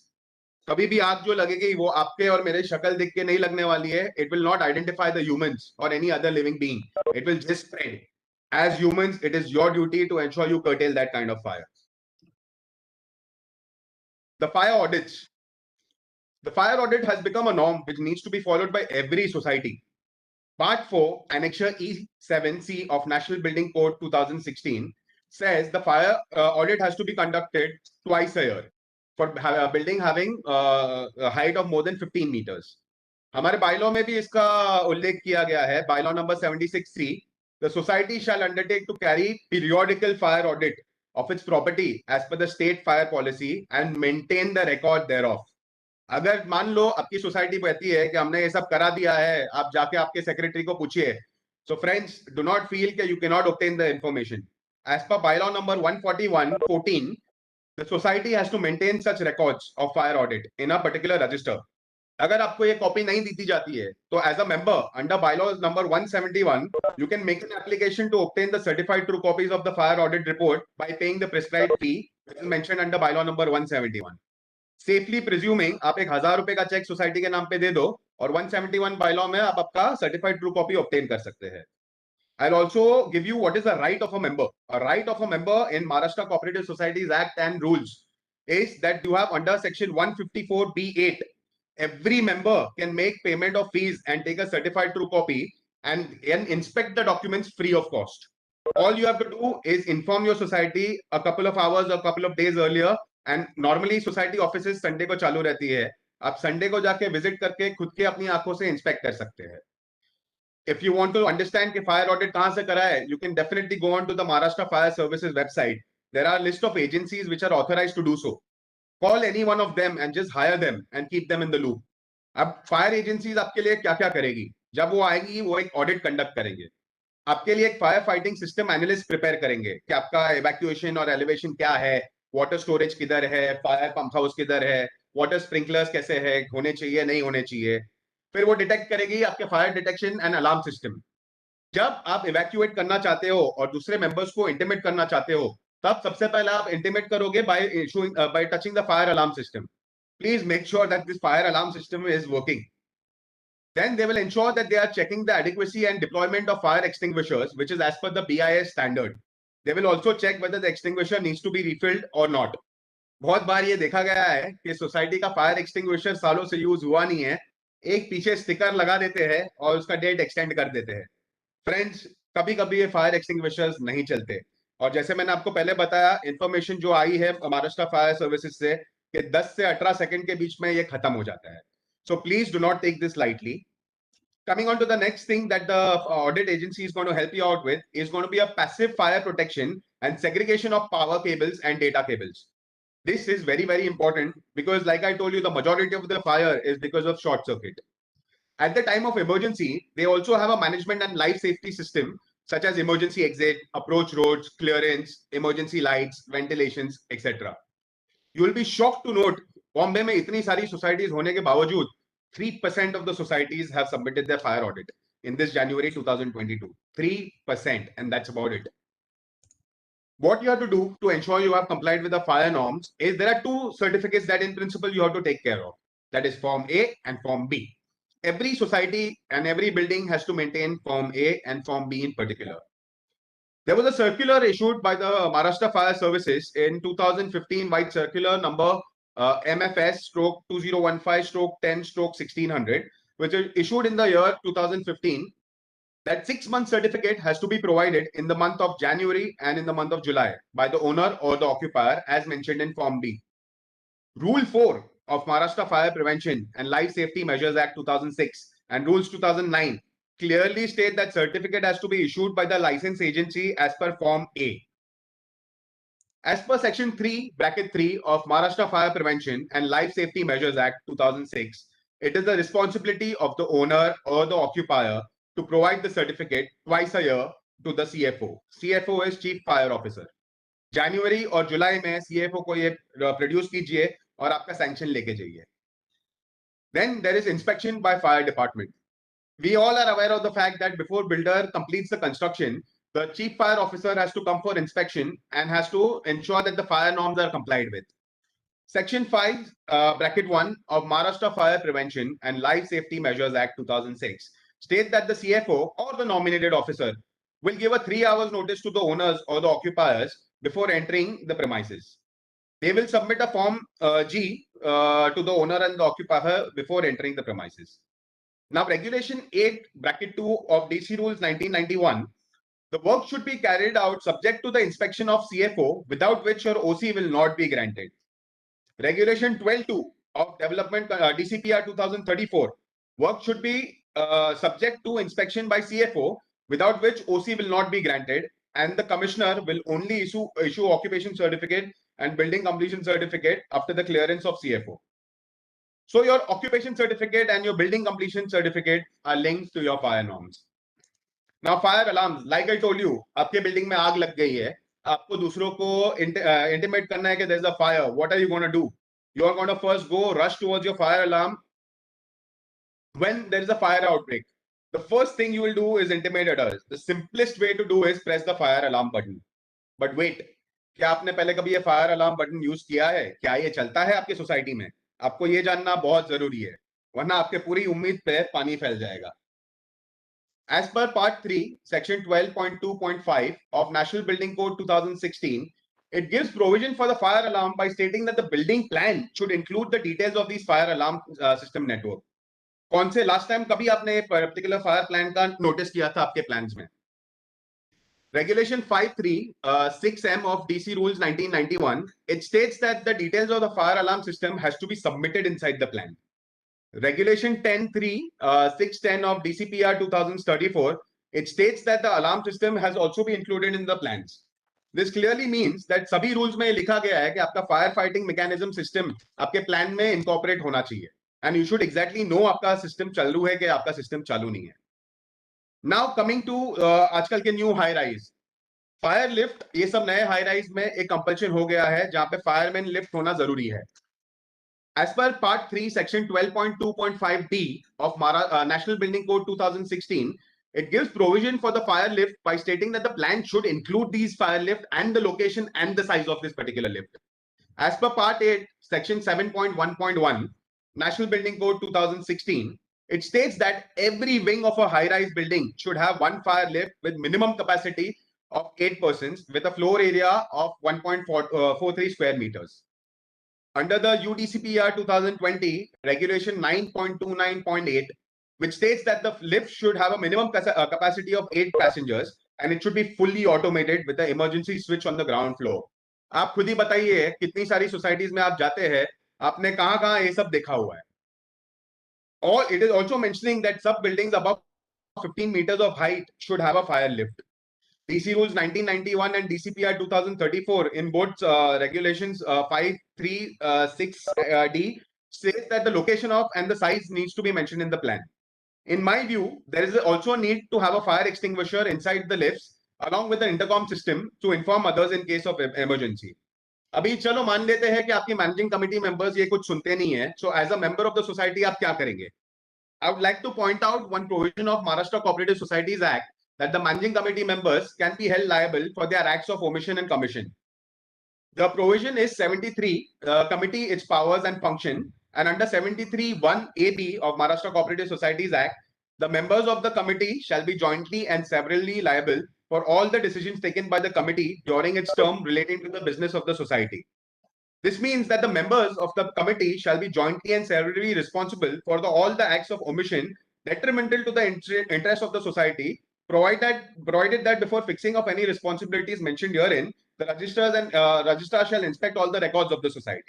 D: कभी भी आग जो लगेगी वो आपके और मेरे शक्ल देख के नहीं लगने वाली है. It will not identify the humans or any other living being. It will just spread. As humans, it is your duty to ensure you curtail that kind of fire. The fire audits. The fire audit has become a norm which needs to be followed by every society. Part 4, Annexure E7C of National Building Code 2016 says the fire audit has to be conducted twice a year for a building having a height of more than 15 meters. हमारे bylaw में भी इसका उल्लेख किया गया है. Bylaw number 76C. The society shall undertake to carry periodical fire audit of its property as per the state fire policy and maintain the record thereof. अगर मान लो आपकी सोसाइटी कहती है कि हमने ये सब करा दिया है, आप जाके आपके सेक्रेटरी को पूछिए. So friends, do not feel कि you can not obtain the information. As per bylaw number 141(14), the society has to maintain such records of fire audit in a particular register. अगर आपको ये कॉपी नहीं दी जाती है तो as a member under bylaw number 171 you can make an application to obtain the certified true copies of the fire audit report by paying the prescribed fee which is mentioned under bylaw number 171. Safely presuming आप 1,000 रुपए का check society के नाम पे दे दो और 171 bylaw में आप आपका सर्टिफाइड ट्रू कॉपी ऑब्टेन कर सकते हैं. I'll also give you what is the right of a member. A right of a member in Maharashtra Cooperative Societies Act and rules is that you have under section 154(b)(8), every member can make payment of fees and take a certified true copy and inspect the documents free of cost. All you have to do is inform your society a couple of hours or a couple of days earlier. And normally society offices Sunday को चालू रहती है. आप Sunday को जाके visit करके खुद के अपनी आंखों से इंस्पेक्ट कर सकते हैं. If you want to understand कि फायर ऑडिट कहां से करा है, you can definitely go on to the Maharashtra fire services website. There are list of agencies which are authorized to do so. Call any one of them and just hire them and keep them in the loop. अब fire agencies आपके लिए क्या क्या करेगी? जब वो आएंगी वो एक ऑडिट कंडक्ट करेंगे. आपके लिए एक fire fighting system analyst prepare करेंगे कि आपका इवैक्यूएशन और एलिवेशन क्या है, वाटर स्टोरेज किधर है, फायर पंप हाउस किधर है, वाटर स्प्रिंकलर्स कैसे है, होने चाहिए नहीं होने चाहिए. फिर वो डिटेक्ट करेगी आपके fire detection and alarm system. जब आप इवैक्यूएट करना चाहते हो और दूसरे मेंबर्स को इंटीमेट करना चाहते हो, तब सबसे पहले आप इंटीमेट करोगे bye touching the fire alarm system. Please make sure that this fire alarm system is working. Then they will ensure that they are checking the adequacy and deployment of fire extinguishers, which is as per the BIS standard. They will also check whether the extinguisher needs to be refilled or not. बहुत बार ये देखा गया है कि society का fire extinguisher सालों से use हुआ नहीं है, एक पीछे स्टिकर लगा देते हैं और उसका डेट एक्सटेंड कर देते हैं. फ्रेंड्स, कभी कभी ये फायर एक्सटिंग्विशर्स नहीं चलते. और जैसे मैंने आपको पहले बताया, इंफॉर्मेशन जो आई है महाराष्ट्र फायर सर्विसेज से कि 10 से 18 सेकंड के बीच में ये खत्म हो जाता है. So please do not take this lightly. Coming on to the next thing that the audit agency is going to help you out with is going to be a passive fire protection and segregation of power cables and data cables. This is very, very important because, like I told you, the majority of the fire is because of short circuit. At the time of emergency, they also have a management and life safety system such as emergency exit, approach roads, clearance, emergency lights, ventilations, etc. You will be shocked to note, Bombay में इतनी सारी societies होने के बावजूद 3% of the societies have submitted their fire audit in this January 2022. 3%, and that's about it. What you have to do to ensure you have complied with the fire norms is there are two certificates that in principle you have to take care of. That is Form A and Form B. Every society and every building has to maintain Form A and Form B in particular. There was a circular issued by the Maharashtra Fire Services in 2015, White Circular number MFS/2015/10/1600, which is issued in the year 2015. That 6-month certificate has to be provided in the month of January and in the month of July by the owner or the occupier as mentioned in Form B. Rule 4 of Maharashtra Fire Prevention and Life Safety Measures Act 2006 and Rules 2009 clearly state that certificate has to be issued by the license agency as per Form A. As per Section 3(3) of Maharashtra Fire Prevention and Life Safety Measures Act 2006, it is the responsibility of the owner or the occupier to provide the certificate twice a year to the CFO. CFO is Chief Fire Officer. January और जुलाई में CFO को ये produce कीजिए और आपका sanction लेके जाइए. Then there is inspection by fire department. We all are aware of the fact that before builder completes the construction, the Chief Fire Officer has to come for inspection and has to ensure that the fire norms are complied with. Section 5(1) of Maharashtra Fire Prevention and Life Safety Measures Act 2006 state that the CFO or the nominated officer will give a 3 hours notice to the owners or the occupiers before entering the premises. They will submit a Form G to the owner and the occupier before entering the premises. Now, Regulation 8(2) of DC Rules 1991, the work should be carried out subject to the inspection of CFO, without which your OC will not be granted. Regulation 12(2) of Development DCPR 2034, work should be subject to inspection by CFO, without which OC will not be granted, and the commissioner will only issue occupation certificate and building completion certificate after the clearance of CFO. So your occupation certificate and your building completion certificate are linked to your fire norms. Now, fire alarms, like I told you, आपके building में आग लग गई है, आपको दूसरों को intimate करना है कि there's a fire. What are you going to do? You are going to first go rush towards your fire alarm when there is a fire outbreak. The first thing you will do is intimate others. The simplest way to do is press the fire alarm button. But wait, क्या आपने पहले कभी ये fire alarm button use किया है? क्या ये चलता है आपकी सोसाइटी में? आपको ये जानना बहुत जरूरी है, वरना आपके पूरी उम्मीद पे पानी फैल जाएगा. As per Part 3, Section 12.2.5 of National Building Code 2016, it gives provision for the fire alarm by stating that the building plan should include the details of these fire alarm system network. कौन से last time कभी आपने particular fire plan का notice किया था आपके plans में? Regulation 5(3)(6)(m) of DC Rules 1991, it states that the details of the fire alarm system has to be submitted inside the plan. Regulation 10(3)(6)(10) of DCPR 2034, it states that the alarm system has also been included in the plans. This clearly means that सभी rules में लिखा गया है कि आपका fire fighting mechanism system आपके plan में incorporate होना चाहिए, and you should exactly know आपका system चालू है कि आपका system चालू नहीं है. Now coming to आजकल के new high rise, fire lift, ये सब नए हाई राइज में एक कंपल्शन हो गया है जहां पे फायरमैन लिफ्ट होना जरूरी है. As per Part 3, Section 12.2.5D of National Building Code 2016, it gives provision for the fire lift by stating that the plan should include these fire lift and the location and the size of this particular lift. As per Part 8, Section 7.1.1, National Building Code 2016, it states that every wing of a high-rise building should have one fire lift with minimum capacity of 8 persons with a floor area of 1.43 square meters. Under the UDCPR 2020, Regulation 9.29.8, which states that the lift should have a minimum capacity of 8 passengers and it should be fully automated with the emergency switch on the ground floor. आप खुद ही बताइए कितनी सारी societies में आप जाते हैं, आपने कहां-कहां ये सब देखा हुआ है. Or it is also mentioning that sub buildings above 15 meters of height should have a fire lift. DC Rules 1991 and DCPR 2034 in both regulations 536D says that the location of and the size needs to be mentioned in the plan. In my view, there is also a need to have a fire extinguisher inside the lifts along with an intercom system to inform others in case of emergency. अभी चलो मान लेते हैं कि आपकी managing committee members ये कुछ सुनते नहीं है, so as a member of the society आप क्या करेंगे? I would like to point out one provision of Maharashtra Cooperative Societies Act that the managing committee members can be held liable for their acts of omission and commission. The provision is 73, committee, its powers and function, and under 73(1)(ab) of Maharashtra Cooperative Societies Act, the members of the committee shall be jointly and severally liable for all the decisions taken by the committee during its term relating to the business of the society. This means that the members of the committee shall be jointly and severally responsible for all the acts of omission detrimental to the interest of the society, provided that before fixing of any responsibilities mentioned herein, the registrar shall inspect all the records of the society.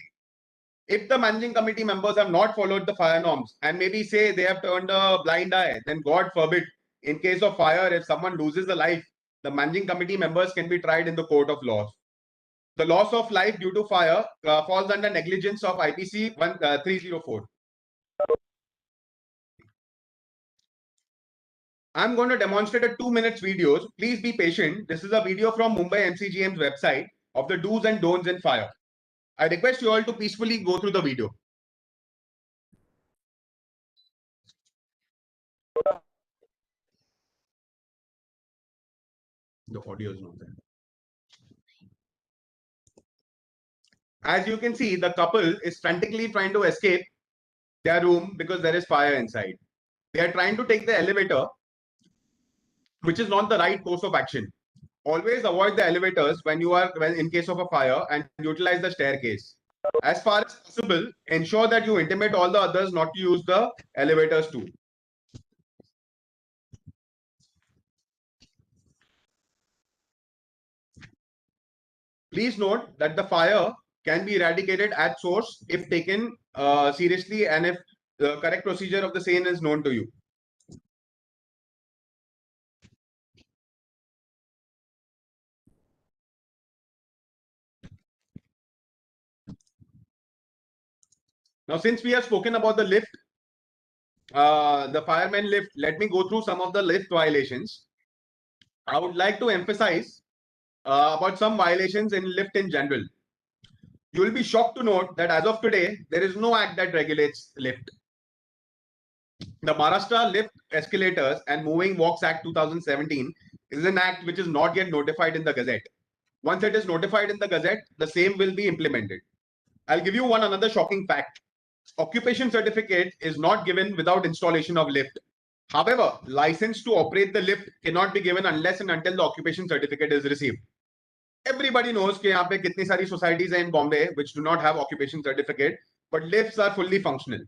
D: If the managing committee members have not followed the fire norms and maybe say they have turned a blind eye, then God forbid, in case of fire, if someone loses a life, the managing committee members can be tried in the court of law. The loss of life due to fire falls under negligence of IPC 304. I'm going to demonstrate a 2 minutes video. Please be patient. This is a video from Mumbai MCGM's website of the do's and don'ts in fire. I request you all to peacefully go through the video. The audio is not there. As you can see, the couple is frantically trying to escape their room because there is fire inside. They are trying to take the elevator, which is not the right course of action. Always avoid the elevators when in case of a fire and utilize the staircase. As far as possible, ensure that you intimate all the others not to use the elevators too. Please note that the fire can be eradicated at source if taken seriously and if the correct procedure of the same is known to you. Now, since we have spoken about the lift, the fireman lift, let me go through some of the lift violations. I would like to emphasize about some violations in lift in general. You will be shocked to note that as of today, there is no act that regulates lift. The Maharashtra Lift, Escalators and Moving Walks Act 2017 is an act which is not yet notified in the Gazette. Once it is notified in the Gazette, the same will be implemented. I'll give you another shocking fact. Occupation certificate is not given without installation of lift. However, license to operate the lift cannot be given unless and until the occupation certificate is received. Everybody knows कि यहाँ पे कितनी सारी societies हैं in Bombay which do not have occupation certificate, but lifts are fully functional.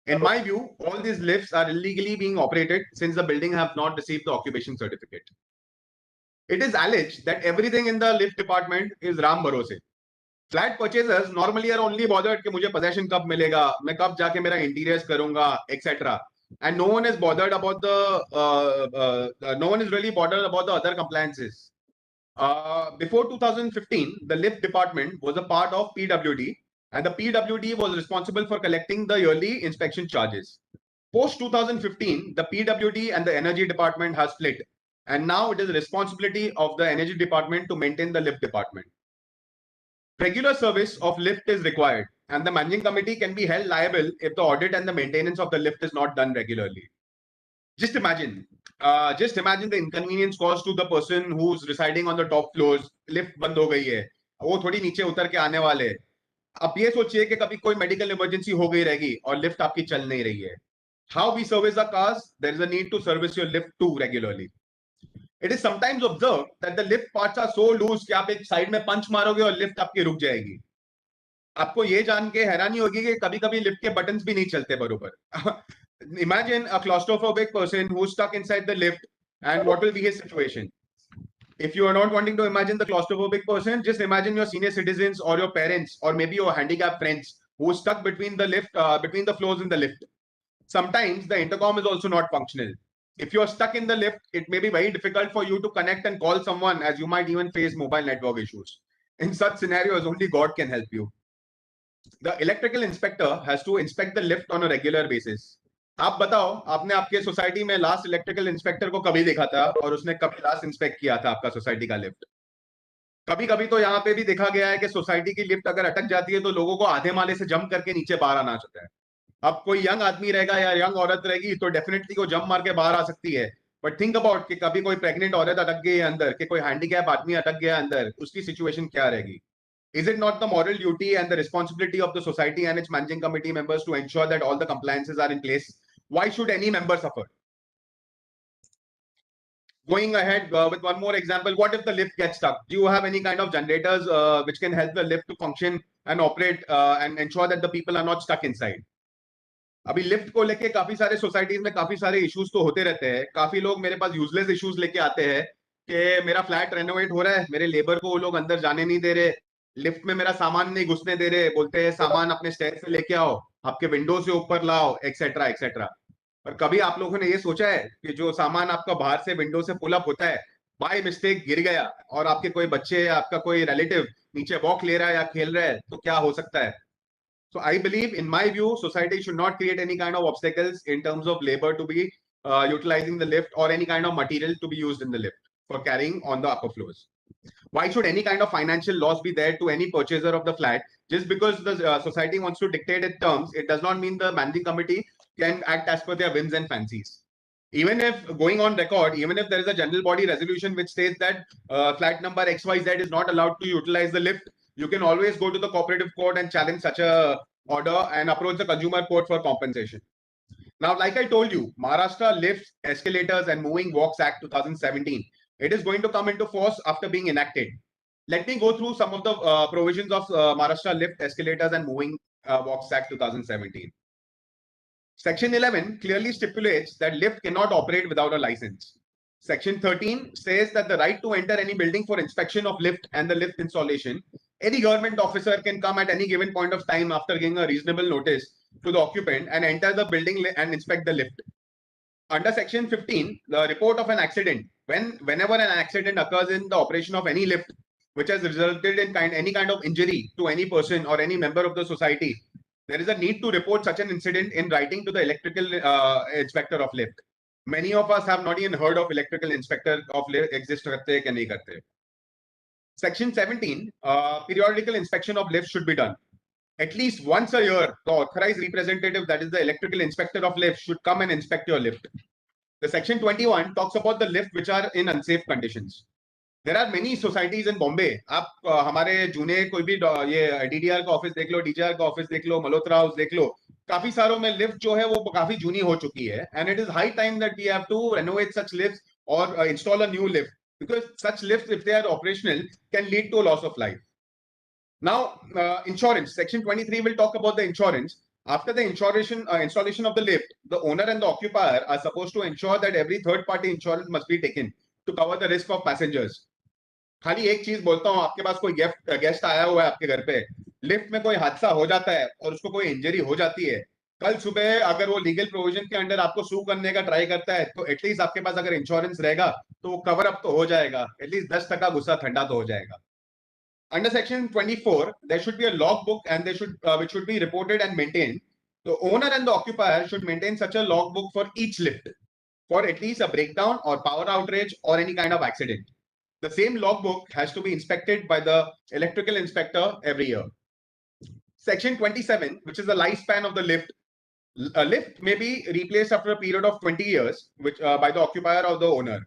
D: In my view, all these lifts are illegally being operated since the building have not received the occupation certificate. It is alleged that everything in the lift department is Ram Bharose. Flat purchasers normally are only bothered कि मुझे possession कब मिलेगा, मैं कब जाके मेरा interiors करूंगा, etc. And no one is bothered about no one is really bothered about the other compliances. Before 2015, the lift department was a part of PWD, and the PWD was responsible for collecting the yearly inspection charges. Post 2015, the PWD and the energy department has split, and now it is the responsibility of the energy department to maintain the lift department. Regular service of lift is required, and the managing committee can be held liable if the audit and the maintenance of the lift is not done regularly. Just imagine the inconvenience caused to the person who's residing on the top floors. Lift बंद हो गई है, वो थोड़ी नीचे उतर के आने वाले हैं. अब ये सोचिए कि कभी कोई मेडिकल इमरजेंसी हो गई रहेगी और लिफ्ट आपकी चल नहीं रही है. How we service our cars? There is a need to service your lift too regularly. It is sometimes observed that the lift parts are so loose कि आप एक साइड में पंच मारोगे और लिफ्ट आपकी रुक जाएगी. आपको ये जान के हैरानी होगी कि कभी-कभी लिफ्ट के बटन्स भी नहीं चलते बरोबर. Imagine a claustrophobic person who's stuck inside the lift, and what will be his situation? If you are not wanting to imagine the claustrophobic person, just imagine your senior citizens or your parents or maybe your handicapped friends who are stuck between the lift, between the floors in the lift. Sometimes the intercom is also not functional. If you're stuck in the lift, it may be very difficult for you to connect and call someone, as you might even face mobile network issues. In such scenarios, only God can help you. The electrical inspector has to inspect the lift on a regular basis. आप बताओ, आपने आपके society में last electrical inspector को कभी देखा था और उसने कभी लास्ट इंस्पेक्ट किया था आपका सोसाइटी का लिफ्ट? कभी कभी तो यहाँ पे भी देखा गया है कि सोसाइटी की लिफ्ट अगर अटक जाती है तो लोगों को आधे माले से जंप करके नीचे बाहर आना चाहता है. अब कोई यंग आदमी रहेगा या यंग औरत रहेगी तो डेफिनेटली वो जंप मार के बाहर आ सकती है. बट थिंक अबाउट कि कभी कोई प्रेग्नेंट औरत अटक गई है अंदर, कि कोई हैंडीकैप आदमी अटक गया अंदर, उसकी सिचुएशन क्या रहेगी? Is it not the moral duty and the responsibility of the society and its managing committee members to ensure that all the compliances are in place? Why should any member suffer? Going ahead with one more example, what if the lift gets stuck? Do you have any kind of generators which can help the lift to function and operate and ensure that the people are not stuck inside? अभी lift को लेके काफी सारे societies में काफी सारे issues तो होते रहते हैं. काफी लोग मेरे पास यूजलेस इश्यूज लेके आते हैं कि मेरा फ्लैट रेनोवेट हो रहा है, मेरे लेबर को वो लोग अंदर जाने नहीं दे रहे, लिफ्ट में मेरा सामान नहीं घुसने दे रहे, बोलते हैं सामान अपने स्टेयर से लेके आओ, आपके विंडो से ऊपर लाओ, एक्सेट्रा एक्सेट्रा. और कभी आप लोगों ने ये सोचा है कि जो सामान आपका बाहर से विंडो से पुल अप होता है, बाय मिस्टेक गिर गया और आपके कोई बच्चे या आपका कोई रिलेटिव नीचे वॉक ले रहा है या खेल रहा है, तो क्या हो सकता है? So I believe, in my view, society should not create any kind of obstacles in terms of labor to be utilizing the lift or any kind of material to be used in the lift for carrying on the upper floors. Why should any kind of financial loss be there to any purchaser of the flat? Just because the society wants to dictate its terms, it does not mean the managing committee can act as per their whims and fancies. Even if, going on record, even if there is a general body resolution which states that flat number XYZ is not allowed to utilize the lift, you can always go to the cooperative court and challenge such a order and approach the consumer court for compensation. Now, like I told you, Maharashtra Lifts, Escalators and Moving Walks Act 2017, it is going to come into force after being enacted. Let me go through some of the provisions of Maharashtra Lift, Escalators and Moving Walks Act 2017. Section 11 clearly stipulates that lift cannot operate without a license. Section 13 says that the right to enter any building for inspection of lift and the lift installation, any government officer can come at any given point of time after giving a reasonable notice to the occupant and enter the building and inspect the lift. Under Section 15, the report of an accident, whenever an accident occurs in the operation of any lift, which has resulted in any kind of injury to any person or any member of the society, there is a need to report such an incident in writing to the electrical inspector of lift. Many of us have not even heard of electrical inspector of lift exist karte hai ki nahi karte. Section 17, periodical inspection of lifts should be done. At least once a year, the authorized representative, that is the electrical inspector of lift, should come and inspect your lift. The Section 21 talks about the lift which are in unsafe conditions. There are many societies in Bombay. आप हमारे जूने कोई भी ये DDR का office देख लो, DGR का office देख लो, मल्होत्रा हाउस देख लो, काफी सारों में लिफ्ट जो है वो काफी जूनी हो चुकी है. And it is high time that we have to renovate such lifts or install a new lift, because such lifts, if they are operational, can lead to a loss of life. Now, insurance. Section 23 will talk about the insurance. After the installation of the lift, the owner and the occupier are supposed to ensure that every third-party insurance must be taken to cover the risk of passengers. खाली एक चीज बोलता हूँ, आपके पास कोई guest आया हुआ है आपके घर पे, लिफ्ट में कोई हादसा हो जाता है और उसको कोई इंजरी हो जाती है, कल सुबह अगर वो लीगल प्रोविजन के अंडर आपको सू करने का ट्राई करता है, तो एटलीस्ट आपके पास अगर इंश्योरेंस रहेगा तो वो कवर अप तो हो जाएगा, एटलीस्ट 10% गुस्सा ठंडा तो हो जाएगा. Under Section 24, there should be a logbook and which should be reported and maintained. The owner and the occupier should maintain such a logbook for each lift for at least a breakdown or power outage or any kind of accident. The same logbook has to be inspected by the electrical inspector every year. Section 27, which is the lifespan of the lift. A lift may be replaced after a period of 20 years by the occupier or the owner.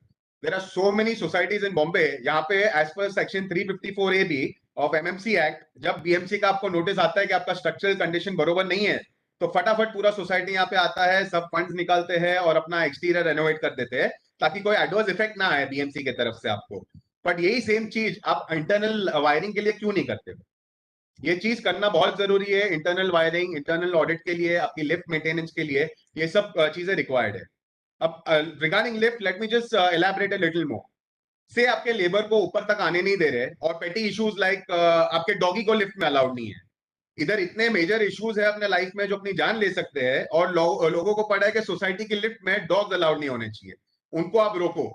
D: There are so many societies in Bombay. यहाँ पे as per Section 354AB of MMC Act, जब BMC का आपको notice आता है कि आपका structural condition बरोबर नहीं है, तो फटाफट पूरा सोसाइटी यहाँ पे आता है, सब फंड्स निकालते हैं और अपना एक्सटीरियर रेनोवेट कर देते हैं ताकि कोई एडवर्स इफेक्ट ना आए BMC की तरफ से आपको. बट यही सेम चीज आप इंटरनल वायरिंग के लिए क्यों नहीं करते? ये चीज करना बहुत जरूरी है. इंटरनल वायरिंग, इंटरनल ऑडिट के लिए, आपकी लिफ्ट मेंटेनेंस के लिए ये सब चीजें रिक्वायर्ड है. अब regarding lift, let me just elaborate a little more. से आपके लेबर को ऊपर तक आने नहीं दे रहे और पेटी इश्यूज लाइक आपके डॉगी को लिफ्ट में अलाउड नहीं है, इधर इतने मेजर इश्यूज है अपने लाइफ में जो अपनी जान ले सकते हैं, और लोगों को पता है कि सोसाइटी की लिफ्ट में डॉग्स अलाउड नहीं होने चाहिए, उनको आप रोको।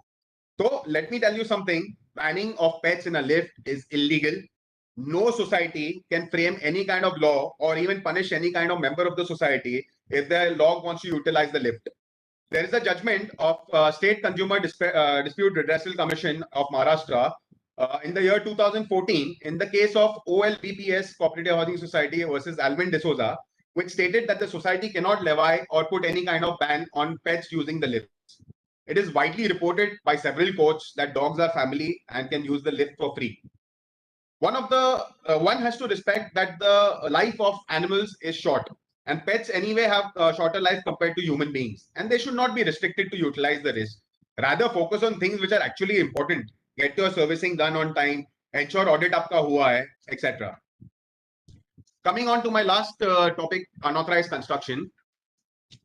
D: तो let me tell you something, banning of pets in a lift is illegal. No society can frame any kind of law or even punish any kind of member of the society if their dog wants to utilize the lift. There is a judgment of State Consumer Dispute Redressal Commission of Maharashtra in the year 2014 in the case of OLBPS Cooperative Housing Society versus Alvin D'Souza, which stated that the society cannot levy or put any kind of ban on pets using the lifts. It is widely reported by several courts that dogs are family and can use the lift for free. One has to respect that the life of animals is short, and pets anyway have a shorter life compared to human beings, and they should not be restricted to utilize the risk. Rather, focus on things which are actually important. Get your servicing done on time, ensure audit aapka hua hai, etc. Coming on to my last topic, unauthorized construction.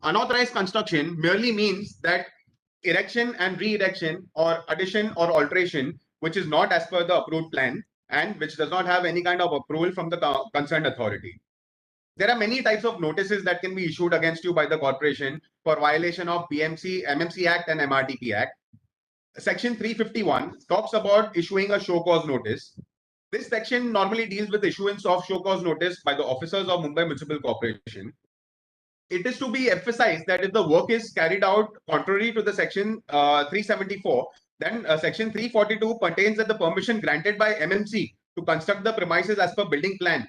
D: Unauthorized construction merely means that erection and re-erection or addition or alteration which is not as per the approved plan and which does not have any kind of approval from the concerned authority. There are many types of notices that can be issued against you by the corporation for violation of BMC, MMC Act and MRTP Act. Section 351 talks about issuing a show cause notice. This section normally deals with issuance of show cause notice by the officers of Mumbai Municipal Corporation. It is to be emphasized that if the work is carried out contrary to the section 374, then section 342 pertains that the permission granted by MMC to construct the premises as per building plan.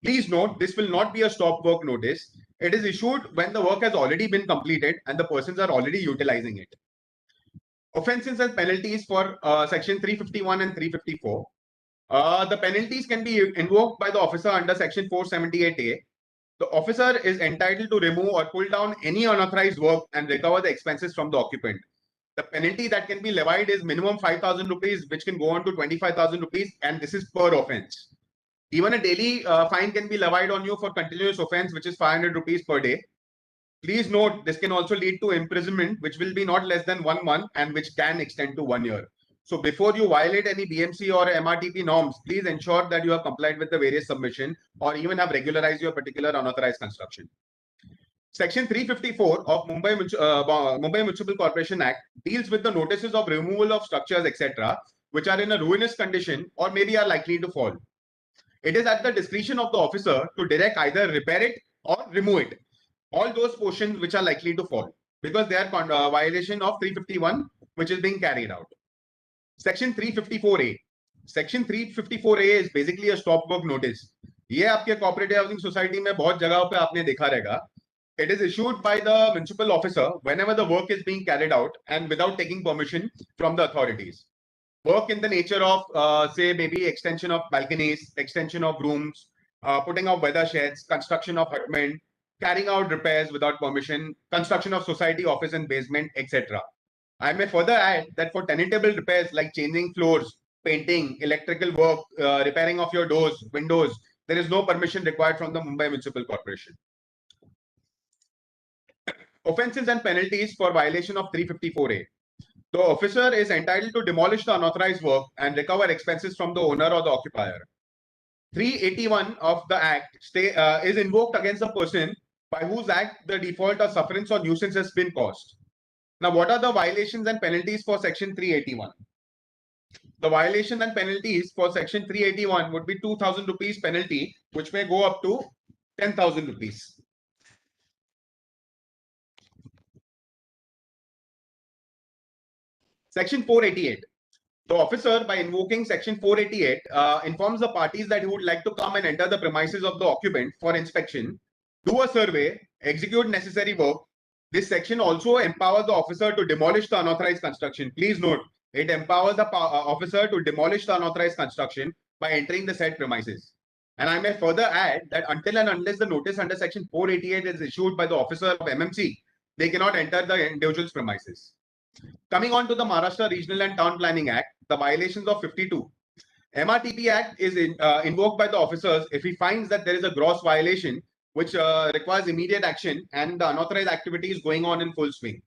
D: Please note, this will not be a stop work notice. It is issued when the work has already been completed and the persons are already utilizing it. Offences and penalties for section 351 and 354. The penalties can be invoked by the officer under section 478A. The officer is entitled to remove or pull down any unauthorized work and recover the expenses from the occupant. The penalty that can be levied is minimum 5,000 rupees, which can go on to 25,000 rupees, and this is per offense. Even a daily fine can be levied on you for continuous offense, which is 500 rupees per day. Please note, this can also lead to imprisonment, which will be not less than 1 month and which can extend to 1 year. So before you violate any BMC or MRTP norms, please ensure that you have complied with the various submission or even have regularized your particular unauthorized construction. Section 354 of Mumbai Municipal Corporation Act deals with the notices of removal of structures, etc., which are in a ruinous condition or maybe are likely to fall. It is at the discretion of the officer to direct either repair it or remove it. All those portions which are likely to fall because they are violation of 351 which is being carried out. Section 354A. Section 354A is basically a stop work notice. ये आपके cooperative housing society में बहुत जगहों पे आपने देखा रहेगा. It is issued by the municipal officer whenever the work is being carried out and without taking permission from the authorities. Work in the nature of say maybe extension of balconies, extension of rooms, putting up weather sheds, construction of hutment, carrying out repairs without permission, construction of society office and basement, etc. I may further add that for tenantable repairs like changing floors, painting, electrical work, repairing of your doors, windows, there is no permission required from the Mumbai Municipal Corporation. Offences and penalties for violation of 354A. The officer is entitled to demolish the unauthorized work and recover expenses from the owner or the occupier. 381 of the Act is invoked against a person by whose act the default or sufferance or nuisance has been caused. Now, what are the violations and penalties for Section 381? The violation and penalties for Section 381 would be 2,000 rupees penalty, which may go up to 10,000 rupees. Section 488. The officer, by invoking Section 488, informs the parties that he would like to come and enter the premises of the occupant for inspection, do a survey, execute necessary work. This section also empowers the officer to demolish the unauthorized construction. Please note, it empowers the officer to demolish the unauthorized construction by entering the said premises. And I may further add that until and unless the notice under Section 488 is issued by the officer of MMC, they cannot enter the individual's premises. Coming on to the Maharashtra Regional and Town Planning Act, the violations of 52. MRTP Act is invoked by the officers if he finds that there is a gross violation which requires immediate action and the unauthorized activity is going on in full swing.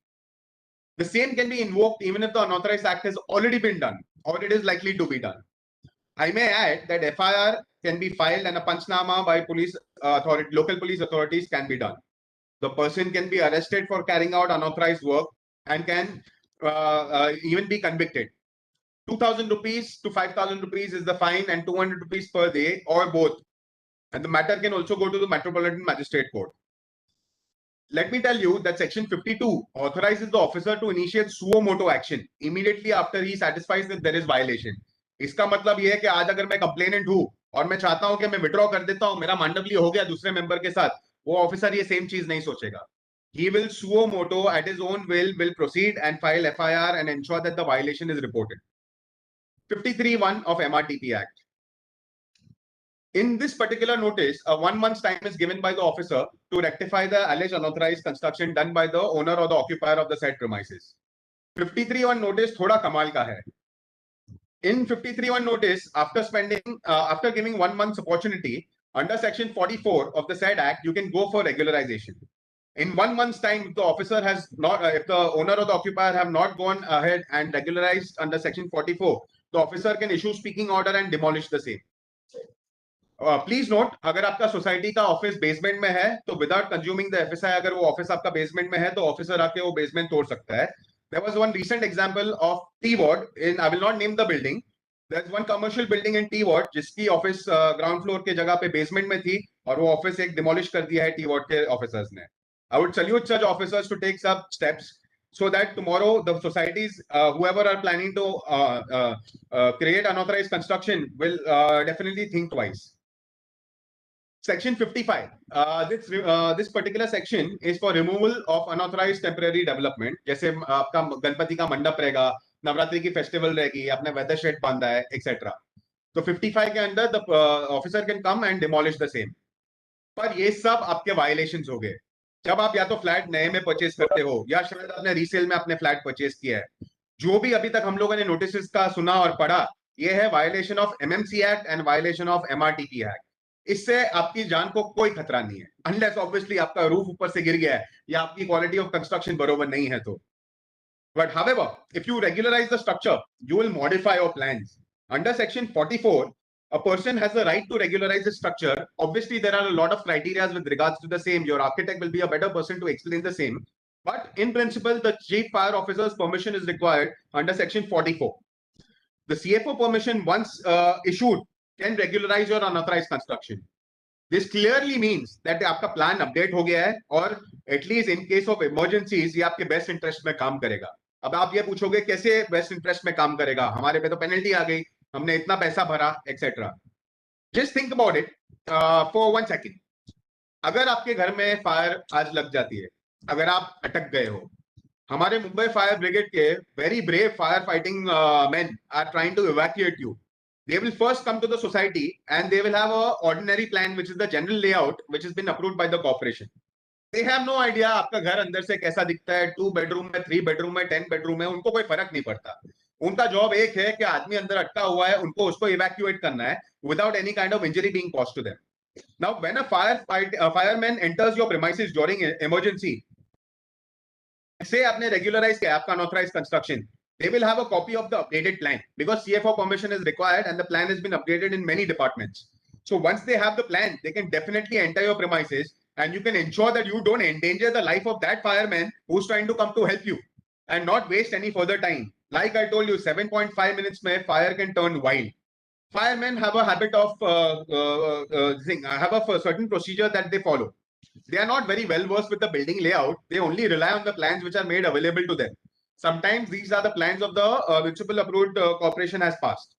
D: The same can be invoked even if the unauthorized act has already been done or it is likely to be done. I may add that FIR can be filed and a panchnama by police authority, local police authorities can be done. The person can be arrested for carrying out unauthorized work and can even be convicted. 2,000 rupees to 5,000 rupees is the fine and 200 rupees per day or both. And the matter can also go to the Metropolitan Magistrate Court. Let me tell you that Section 52 authorizes the officer to initiate suo motu action immediately after he satisfies that there is violation. इसका मतलब ये है कि आज अगर मैं complainant हूं और मैं चाहता हूं कि मैं विड्रॉ कर देता हूं, मेरा मांडवली हो गया दूसरे मेंबर के साथ, वो ऑफिसर ये सेम चीज नहीं सोचेगा. He will suo motu at his own will proceed and file FIR and ensure that the violation is reported. 53(1) of MRTP Act. In this particular notice, a 1 month's time is given by the officer to rectify the alleged unauthorized construction done by the owner or the occupier of the said premises. 53(1) notice thoda kamal ka hai. In 53(1) notice, after giving 1 month's opportunity, under Section 44 of the said Act, you can go for regularization. In 1 month's time, if the officer has not, if the owner or the occupier have not gone ahead and regularized under Section 44, the officer can issue speaking order and demolish the same. Please note, अगर आपका society का office basement में है तो without consuming the FSI, अगर वो office आपका basement में है तो ऑफिसर आके वो बेसमेंट तोड़ सकता है. There was one recent example of T ward in, I will not name the building. There's one commercial building in T ward जिसकी ऑफिस ग्राउंड फ्लोर के जगह पे बेसमेंट में थी और वो ऑफिस एक डिमोलिश कर दिया है T ward के ऑफिसर्स ने. I would salute such officers to take some steps so that tomorrow the societies, whoever are planning to create unauthorized construction will definitely think twice. Section 55. This particular section is for removal of unauthorized temporary development. जैसे आपका गणपति का मंडप रहेगा, नवरात्रि की festival रहेगी, आपने weather shade बांधा है, etc. तो 55 के अंदर the officer can come and demolish the same. पर ये सब आपके violations हो गए. जब आप या तो फ्लैट नए में परचेज करते हो या शायद आपने रीसेल में अपने फ्लैट परचेज किया है, जो भी अभी तक हम लोगों ने नोटिस का सुना और पढ़ा, ये है violation of MMC act and violation of MRTP act. इससे आपकी जान को कोई खतरा नहीं है, अनलेस ऑब्वियसली आपका रूफ ऊपर से गिर गया है या आपकी क्वालिटी ऑफ कंस्ट्रक्शन बरोबर नहीं है तो. But however, if you regularize the structure, you will modify your plans. Under Section 44, a person has the right to regularize the structure. Obviously, there are a lot of criteria with regards to the same. Your architect will be a better person to explain the same. But in principle, the chief fire officer's permission is required under Section 44. The CFO permission, once issued, can regularize your unauthorized construction. This clearly means that आपका plan update हो गया है और at least in case of emergencies ये आपके best interest में काम करेगा. अब आप ये पूछोगे कैसे best interest में काम करेगा, हमारे पे तो penalty आ गई, हमने इतना पैसा भरा, etc. Just think about it for 1 second. अगर आपके घर में फायर आज लग जाती है, अगर आप अटक गए हो, हमारे मुंबई फायर ब्रिगेड के very brave fire fighting men are trying to evacuate you. They will first come to the society and they will have a ordinary plan, which is the general layout, which has been approved by the corporation. They have no idea आपका घर अंदर से कैसा दिखता है, 2 bedroom में, 3 bedroom में, 10 bedroom में, उनको कोई फर्क नहीं पड़ता. उनका जॉब एक है कि आदमी अंदर अटका हुआ है, उनको उसको evacuate करना है without any kind of injury being caused to them. Now, when a fireman enters your premises during emergency, say आपने regularize किया आपका unauthorized construction, they will have a copy of the updated plan because CFO permission is required and the plan has been updated in many departments. So once they have the plan, they can definitely enter your premises and you can ensure that you don't endanger the life of that fireman who's trying to come to help you and not waste any further time. Like I told you, 7.5 minutes mein fire can turn wild. Firemen have a habit of have a certain procedure that they follow. They are not very well versed with the building layout. They only rely on the plans which are made available to them. Sometimes these are the plans of the municipal approved corporation has passed.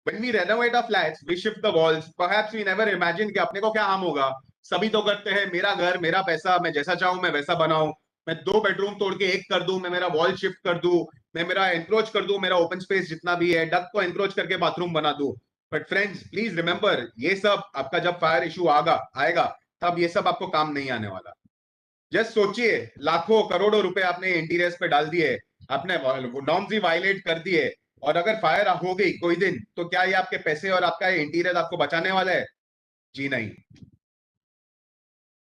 D: When we renovate our flats, we shift the walls. Perhaps we never imagine कि अपने को क्या harm होगा. सभी तो करते हैं, मेरा घर मेरा पैसा, मैं जैसा चाहूं मैं वैसा बनाऊं, मैं 2 बेडरूम तोड़ के 1 कर दूं, मैं मेरा वॉल शिफ्ट कर दूं, मैं मेरा एनक्रोच कर दूं, मेरा ओपन स्पेस जितना भी है डक को एनक्रोच करके बाथरूम बना दूं. बट फ्रेंड्स, प्लीज रिमेंबर, ये सब आपका जब फायर इशू आएगा तब ये सब आपको काम नहीं आने वाला. जस्ट सोचिए, लाखों करोड़ों रुपए आपने इंटीरियर्स पे डाल दिए, आपने नॉर्म्स ही वायलेट कर दिए और अगर फायर हो गई कोई दिन तो क्या ये आपके पैसे और आपका इंटीरियर आपको बचाने वाला है? जी नहीं.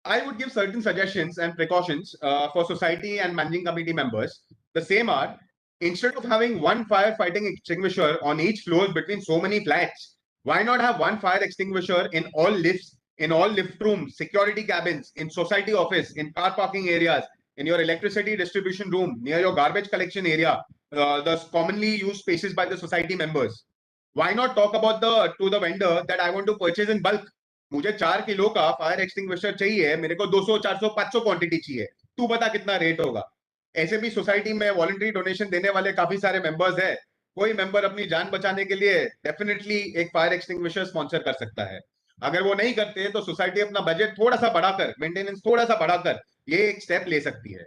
D: I would give certain suggestions and precautions for society and managing committee members. The same are, instead of having one firefighting extinguisher on each floor between so many flats, Why not have one fire extinguisher in all lifts, in all lift rooms, security cabins, in society office, in car parking areas, in your electricity distribution room, near your garbage collection area, the commonly used spaces by the society members? Why not talk about to the vendor that I want to purchase in bulk? मुझे 4 kilo का fire extinguisher चाहिए, मेरे को 200, 400, 500 quantity चाहिए, तू बता कितना rate होगा? ऐसे भी सोसाइटी में वॉलंटरी डोनेशन देने वाले काफी सारे मेंबर्स हैं. कोई मेंबर अपनी जान बचाने के लिए डेफिनेटली एक फायर एक्सटिंग्विशर स्पॉन्सर कर सकता है. अगर वो नहीं करते तो सोसाइटी अपना बजट थोड़ा सा बढ़ाकर, मेंटेनेंस थोड़ा सा बढ़ाकर ये एक स्टेप ले सकती है.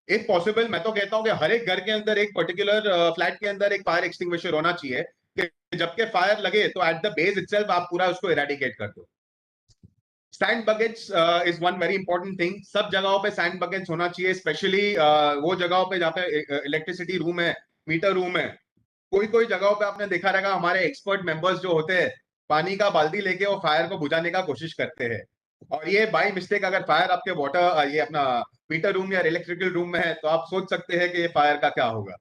D: इफ पॉसिबल मैं तो कहता हूं कि हर एक घर के अंदर, एक पर्टिकुलर फ्लैट के अंदर एक फायर एक्सटिंग्विशर होना चाहिए कि जबकि फायर लगे तो एट द बेस इटसेल्फ आप पूरा उसको इरेडिकेट कर दो. Sand buckets is one very important thing. सब जगहों पे सैंड बकेट्स होना चाहिए, स्पेशली वो जगहों पे जहाँ पे इलेक्ट्रिसिटी रूम है, मीटर रूम है. कोई कोई जगहों पे आपने देखा रहेगा हमारे एक्सपर्ट मेंबर्स जो होते हैं पानी का बाल्टी लेके वो फायर को बुझाने का कोशिश करते हैं, और ये बाय मिस्टेक अगर फायर आपके वाटर ये अपना मीटर रूम या इलेक्ट्रिकल रूम में है तो आप सोच सकते हैं कि ये फायर का क्या होगा.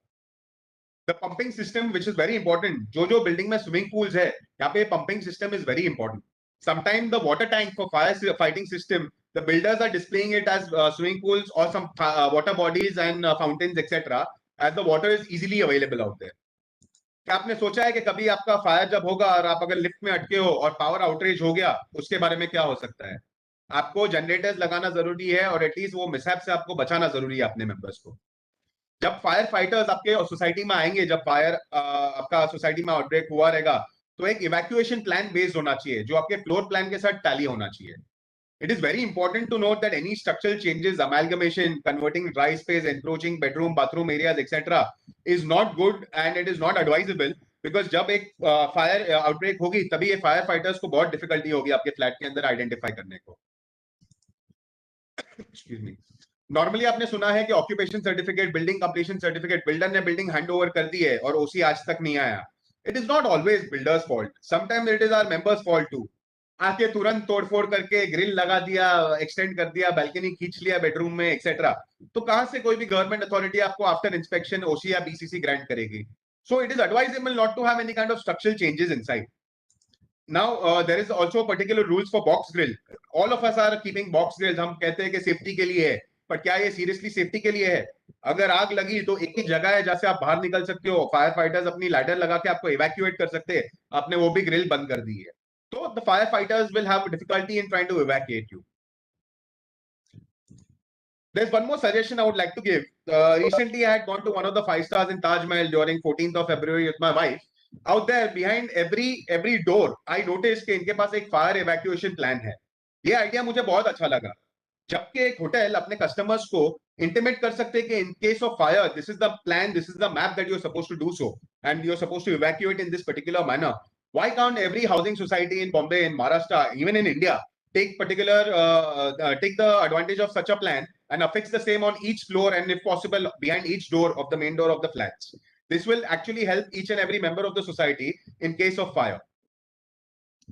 D: The pumping system which is very important. जो बिल्डिंग में स्विमिंग पूल्स है यहाँ पे pumping system is very important. Sometimes the water tank for fire fighting system, the builders are displaying it as swimming pools or some water bodies and fountains etc. as the water is easily available out there. क्या आपने सोचा है कि कभी आपका fire जब होगा और आप अगर लिफ्ट में अटके हो और पावर आउटरेज हो गया, उसके बारे में क्या हो सकता है? आपको जनरेटर्स लगाना जरूरी है और एटलीस्ट वो मिसहैप से आपको बचाना जरूरी है अपने मेंबर्स को. जब फायर फाइटर्स आपके सोसाइटी में आएंगे, जब फायर आपका सोसाइटी में आउटब्रेक हुआ रहेगा, तो एक इवैक्यूएशन प्लान बेस्ड होना चाहिए जो आपके फ्लोर प्लान के साथ टैली होना चाहिए. It is very important to note that any structural changes, amalgamation, converting dry space, encroaching bedroom, bathroom areas, etc., is not good and it is not advisable because जब एक fire outbreak होगी तभी ये fire fighters को बहुत difficulty होगी आपके flat के अंदर आइडेंटिफाई करने को. Excuse me. नॉर्मली आपने सुना है कि occupation certificate, building completion certificate, builder ने बिल्डिंग हैंड ओवर कर दी है और ओसी आज तक नहीं आया. It is not always builder's fault, sometimes it is our members' fault too. आके तुरंत तोड़फोड़ करके ग्रिल लगा दिया, एक्सटेंड कर दिया, बैल्कनी खींच लिया बेडरूम में एक्सेट्रा. तो कहां से कोई भी गवर्नमेंट अथॉरिटी आपको आफ्टर इंस्पेक्शन ओसी या बीसीसी ग्रांट करेगी? So it is advisable not to have any kind of structural changes inside. Now there is also particular rules for box grill. All of us are keeping box grills. हम कहते हैं कि safety के लिए है, पर क्या ये सीरियसली सेफ्टी के लिए है? अगर आग लगी तो एक ही जगह है जहां से आप बाहर निकल सकते हो. फायर फाइटर्स अपनी लैडर लगा के आपको इवैक्यूएट कर सकते हैं. आपने वो भी ग्रिल बंद कर दी है, तो the firefighters will have difficulty in trying to evacuate you. There's one more suggestion I would like to give. Recently, I had gone to one of the 5 stars in Taj Mahal during 14th of February with my wife. Out there, behind every door, I noticed कि इनके पास एक fire evacuation plan है. ये idea मुझे बहुत अच्छा लगा. जबकि एक होटल अपने कस्टमर्स को इंटिमेट कर सकते हैं कि in case of fire, this is the plan, this is the map that you are supposed to do so and you are supposed to evacuate in this particular manner. Why can't every housing society in Bombay, in Maharashtra, even in India, take the advantage of such a plan and affix the same on each floor and if possible behind each door of the main door of the flats? This will actually help each and every member of the society in case of fire.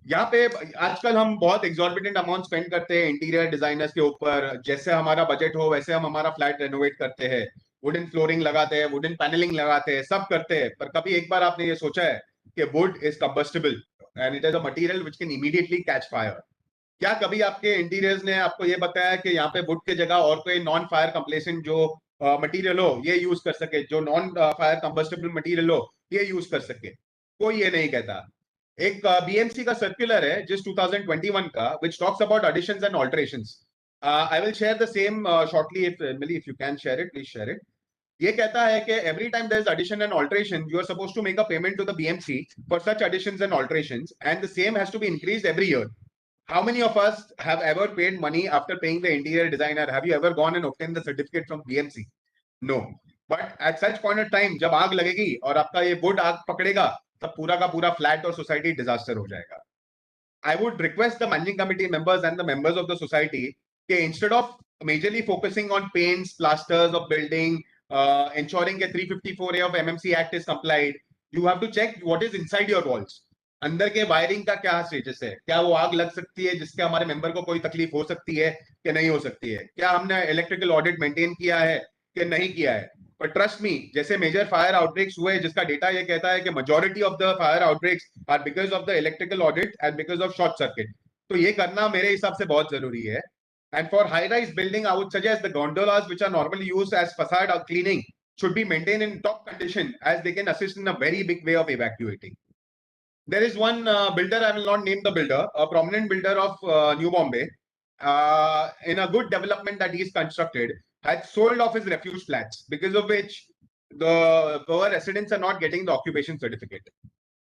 D: यहाँ पे आजकल हम बहुत exorbitant amount spend करते हैं interior designers के ऊपर. जैसे हमारा बजट हो वैसे हम हमारा फ्लैट रेनोवेट करते हैं, वुडन फ्लोरिंग लगाते हैं, वुडन पैनलिंग लगाते हैं, सब करते हैं. पर कभी एक बार आपने ये सोचा है कि would is combustible and it is a material which can immediately catch fire? क्या कभी आपके इंटीरियर्स ने आपको ये बताया कि यहाँ पे वुड की जगह और कोई नॉन फायर कंप्लेसेंट जो मटेरियल हो ये यूज कर सके, जो नॉन फायर कंबस्टिबल मटेरियल हो ये यूज कर सके? कोई ये नहीं कहता. एक बीएमसी का सर्कुलर है जिस 2021 का which talks about additions and alterations. I will share the same shortly if you can share it, please share it. ये कहता है कि every time there is addition and alteration, you are supposed to make a payment to the BMC for such additions and alterations, and the same has to be increased every year. How many of us have ever paid money after paying the interior designer? Have you ever gone and obtained the certificate from BMC? No. But at such point of time, जब आग लगेगी और आपका ये would आग पकड़ेगा, तब पूरा का पूरा फ्लैट और सोसाइटी डिजास्टर हो जाएगा. I would request the managing committee members and the members of the society that instead of majorly focusing on paints, plasters of building, ensuring that 354A of MMC Act is complied, you have to check what is inside your walls. अंदर के wiring का क्या status है? क्या वो आग लग सकती है जिसके हमारे मेंबर को कोई तकलीफ हो सकती है कि नहीं हो सकती है? क्या हमने इलेक्ट्रिकल ऑडिट मेंटेन किया है कि नहीं किया है? But trust me, जैसे मेजर फायर आउटब्रेक्स हुए जिसका डेटा ये कहता है कि majority of the fire outbreaks are because of the electrical audit and because of short circuit. तो ये करना मेरे हिसाब से बहुत जरूरी है. And for high-rise building, I would suggest the gondolas, which are normally used as facade cleaning, should be maintained in top condition, as they can assist in a very big way of evacuating. There is one builder, I will not name the builder, a prominent builder of New Bombay, in a good development that he is constructed, had sold off his refuge flats, because of which the poor residents are not getting the occupation certificate.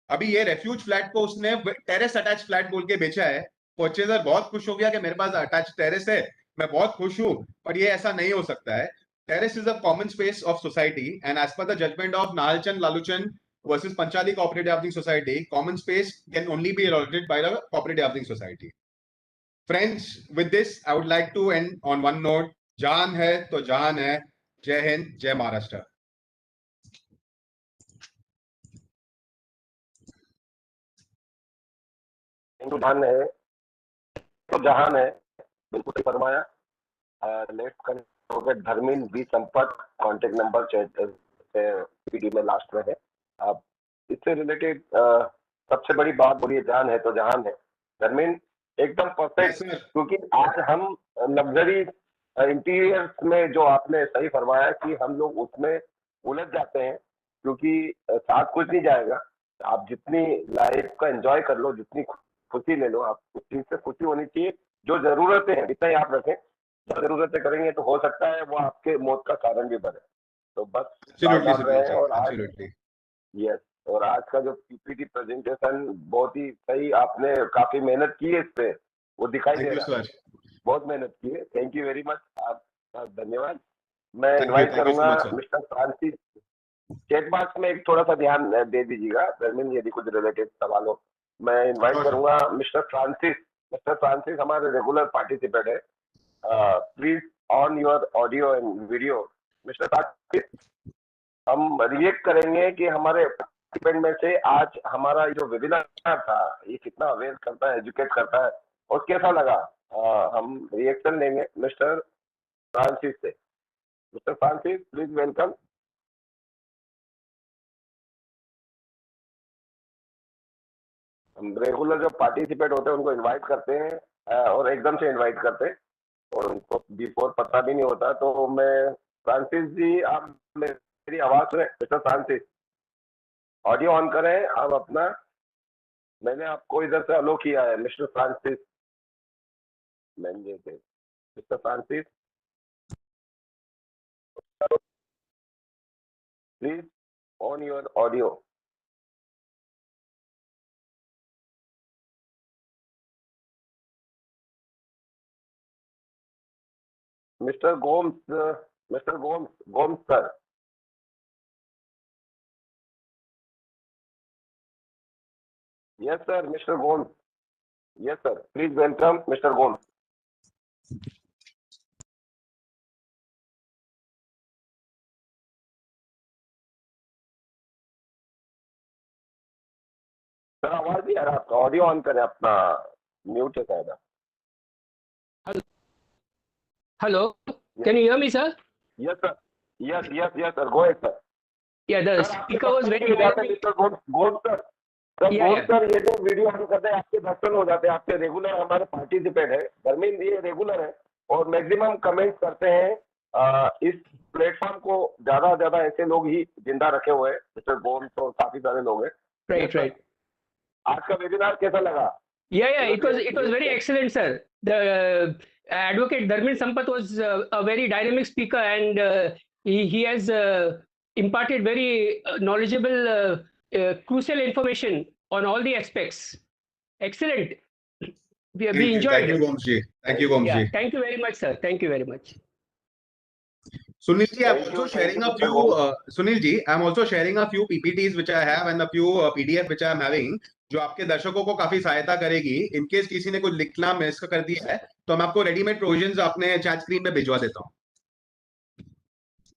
D: अभी ये refuge flat को उसने terrace attached flat बोल के बेचा है. Purchaser बहुत खुश हो गया कि मेरे पास attached terrace है, मैं बहुत खुश हूँ, पर ये ऐसा नहीं हो सकता है. Terrace is a common space of society, and as per the judgment of Nahalchand Laluchand versus Panchali Cooperative Housing Society, common space can only be allotted by the Cooperative Housing Society. Friends, with this, I would like to end on one note. Jaan hai to jaan hai. Jai Hind, Jai Maharashtra.
A: Hindustan है तो जहान है, बिल्कुल सही फरमाया. Let's connect Dharmendra B संपर्क, contact number PD में last में है. अब इससे रिलेटेड सबसे बड़ी बात बोलिए, जान है तो जहान है. धर्मेंद्र एकदम परफेक्ट, क्योंकि आज हम लग्जरी इंटीरियर्स में जो आपने सही फरमाया कि हम लोग उसमें उलझ जाते हैं, क्योंकि साथ कुछ नहीं जाएगा. आप जितनी लाइफ का एंजॉय कर लो, जितनी खुशी ले लो, आप उस चीज से खुशी होनी चाहिए. जो जरूरतें हैं इतना ही आप रखें. जो जरूरतें करेंगे तो हो सकता है वो आपके मौत का कारण भी बने. तो बस रहे. और आज यस, और आज का जो पीपीटी प्रेजेंटेशन बहुत ही सही, आपने काफी मेहनत की है इस पे, वो दिखाई दे रहा है. बहुत मेहनत की है. Thank you very much. आप धन्यवाद. मैं इनवाइट करूंगा मिस्टर फ्रांसिस. चैट बॉक्स में एक थोड़ा सा ध्यान दे दीजिएगा धर्मेंद्र, यदि कुछ रिलेटेड सवाल हो. मैं इनवाइट करूंगा मिस्टर फ्रांसिस. मिस्टर फ्रांसिस हमारे रेगुलर पार्टिसिपेंट है. Please on your audio and video. Mister Francis, हम रिएक्ट करेंगे कि हमारे पार्टिसिपेंट में से आज हमारा जो वेबिनार था ये कितना अवेयर करता है, एजुकेट करता है, और कैसा लगा. हम रिएक्शन लेंगे मिस्टर फ्रांसिस से. Mister Francis, please welcome. हम रेगुलर जो पार्टिसिपेट होते हैं उनको इनवाइट करते हैं और एकदम से इनवाइट करते हैं और उनको बिफोर पता भी नहीं होता. तो मैं फ्रांसिस जी, आप मेरी आवाज सुने. मिस्टर फ्रांसिस, ऑडियो ऑन करें आप अपना. मैंने आपको इधर से अलो किया है mister Francis. Mister Francis, please on your audio. Mr. Gomes, Mr. Gomes sir. Yes sir, Mr. Gomes. Yes sir, please welcome Mr. Gomes. Sir आवाज नहीं आ रहा आपका. ऑडियो ऑन करें अपना. म्यूट है शायद.
F: Hello, can you hear me, sir?
A: Yes sir. Yes sir. Go ahead sir.
F: Yeah, the speaker was very
A: Mr. Gomes sir. Sir ये जो वीडियो हम करते हैं आपके दर्शन हो जाते हैं. आपके रेगुलर हमारे पार्टिसिपेंट है. धर्मेंद्र ये रेगुलर है और मैक्सिमम कमेंट्स करते हैं. इस प्लेटफॉर्म को ज्यादा ऐसे लोग ही जिंदा रखे हुए हैं. मिस्टर गोम्स और काफी सारे लोग हैं.
F: right.
A: आज का वेबिनार कैसा लगा?
F: Yeah, it was very excellent, sir. The advocate Dharmin Sampath was a very dynamic speaker, and he has imparted very knowledgeable, crucial information on all the aspects. Excellent. We enjoyed.
D: Thank you, Gomji. Thank you, Gomji.
F: Yeah, thank you very much, sir. Thank you very much.
D: Sunil ji, I'm also sharing a few. Sunil ji, I'm also sharing a few PPTs which I have and a few PDF which I am having, जो आपके दर्शकों को काफी सहायता करेगी. In case किसी ने कुछ लिखना मिस कर दिया है तो मैं आपको रेडीमेड प्रोविजंस अपने चैट स्क्रीन पे भिजवा देता हूँ.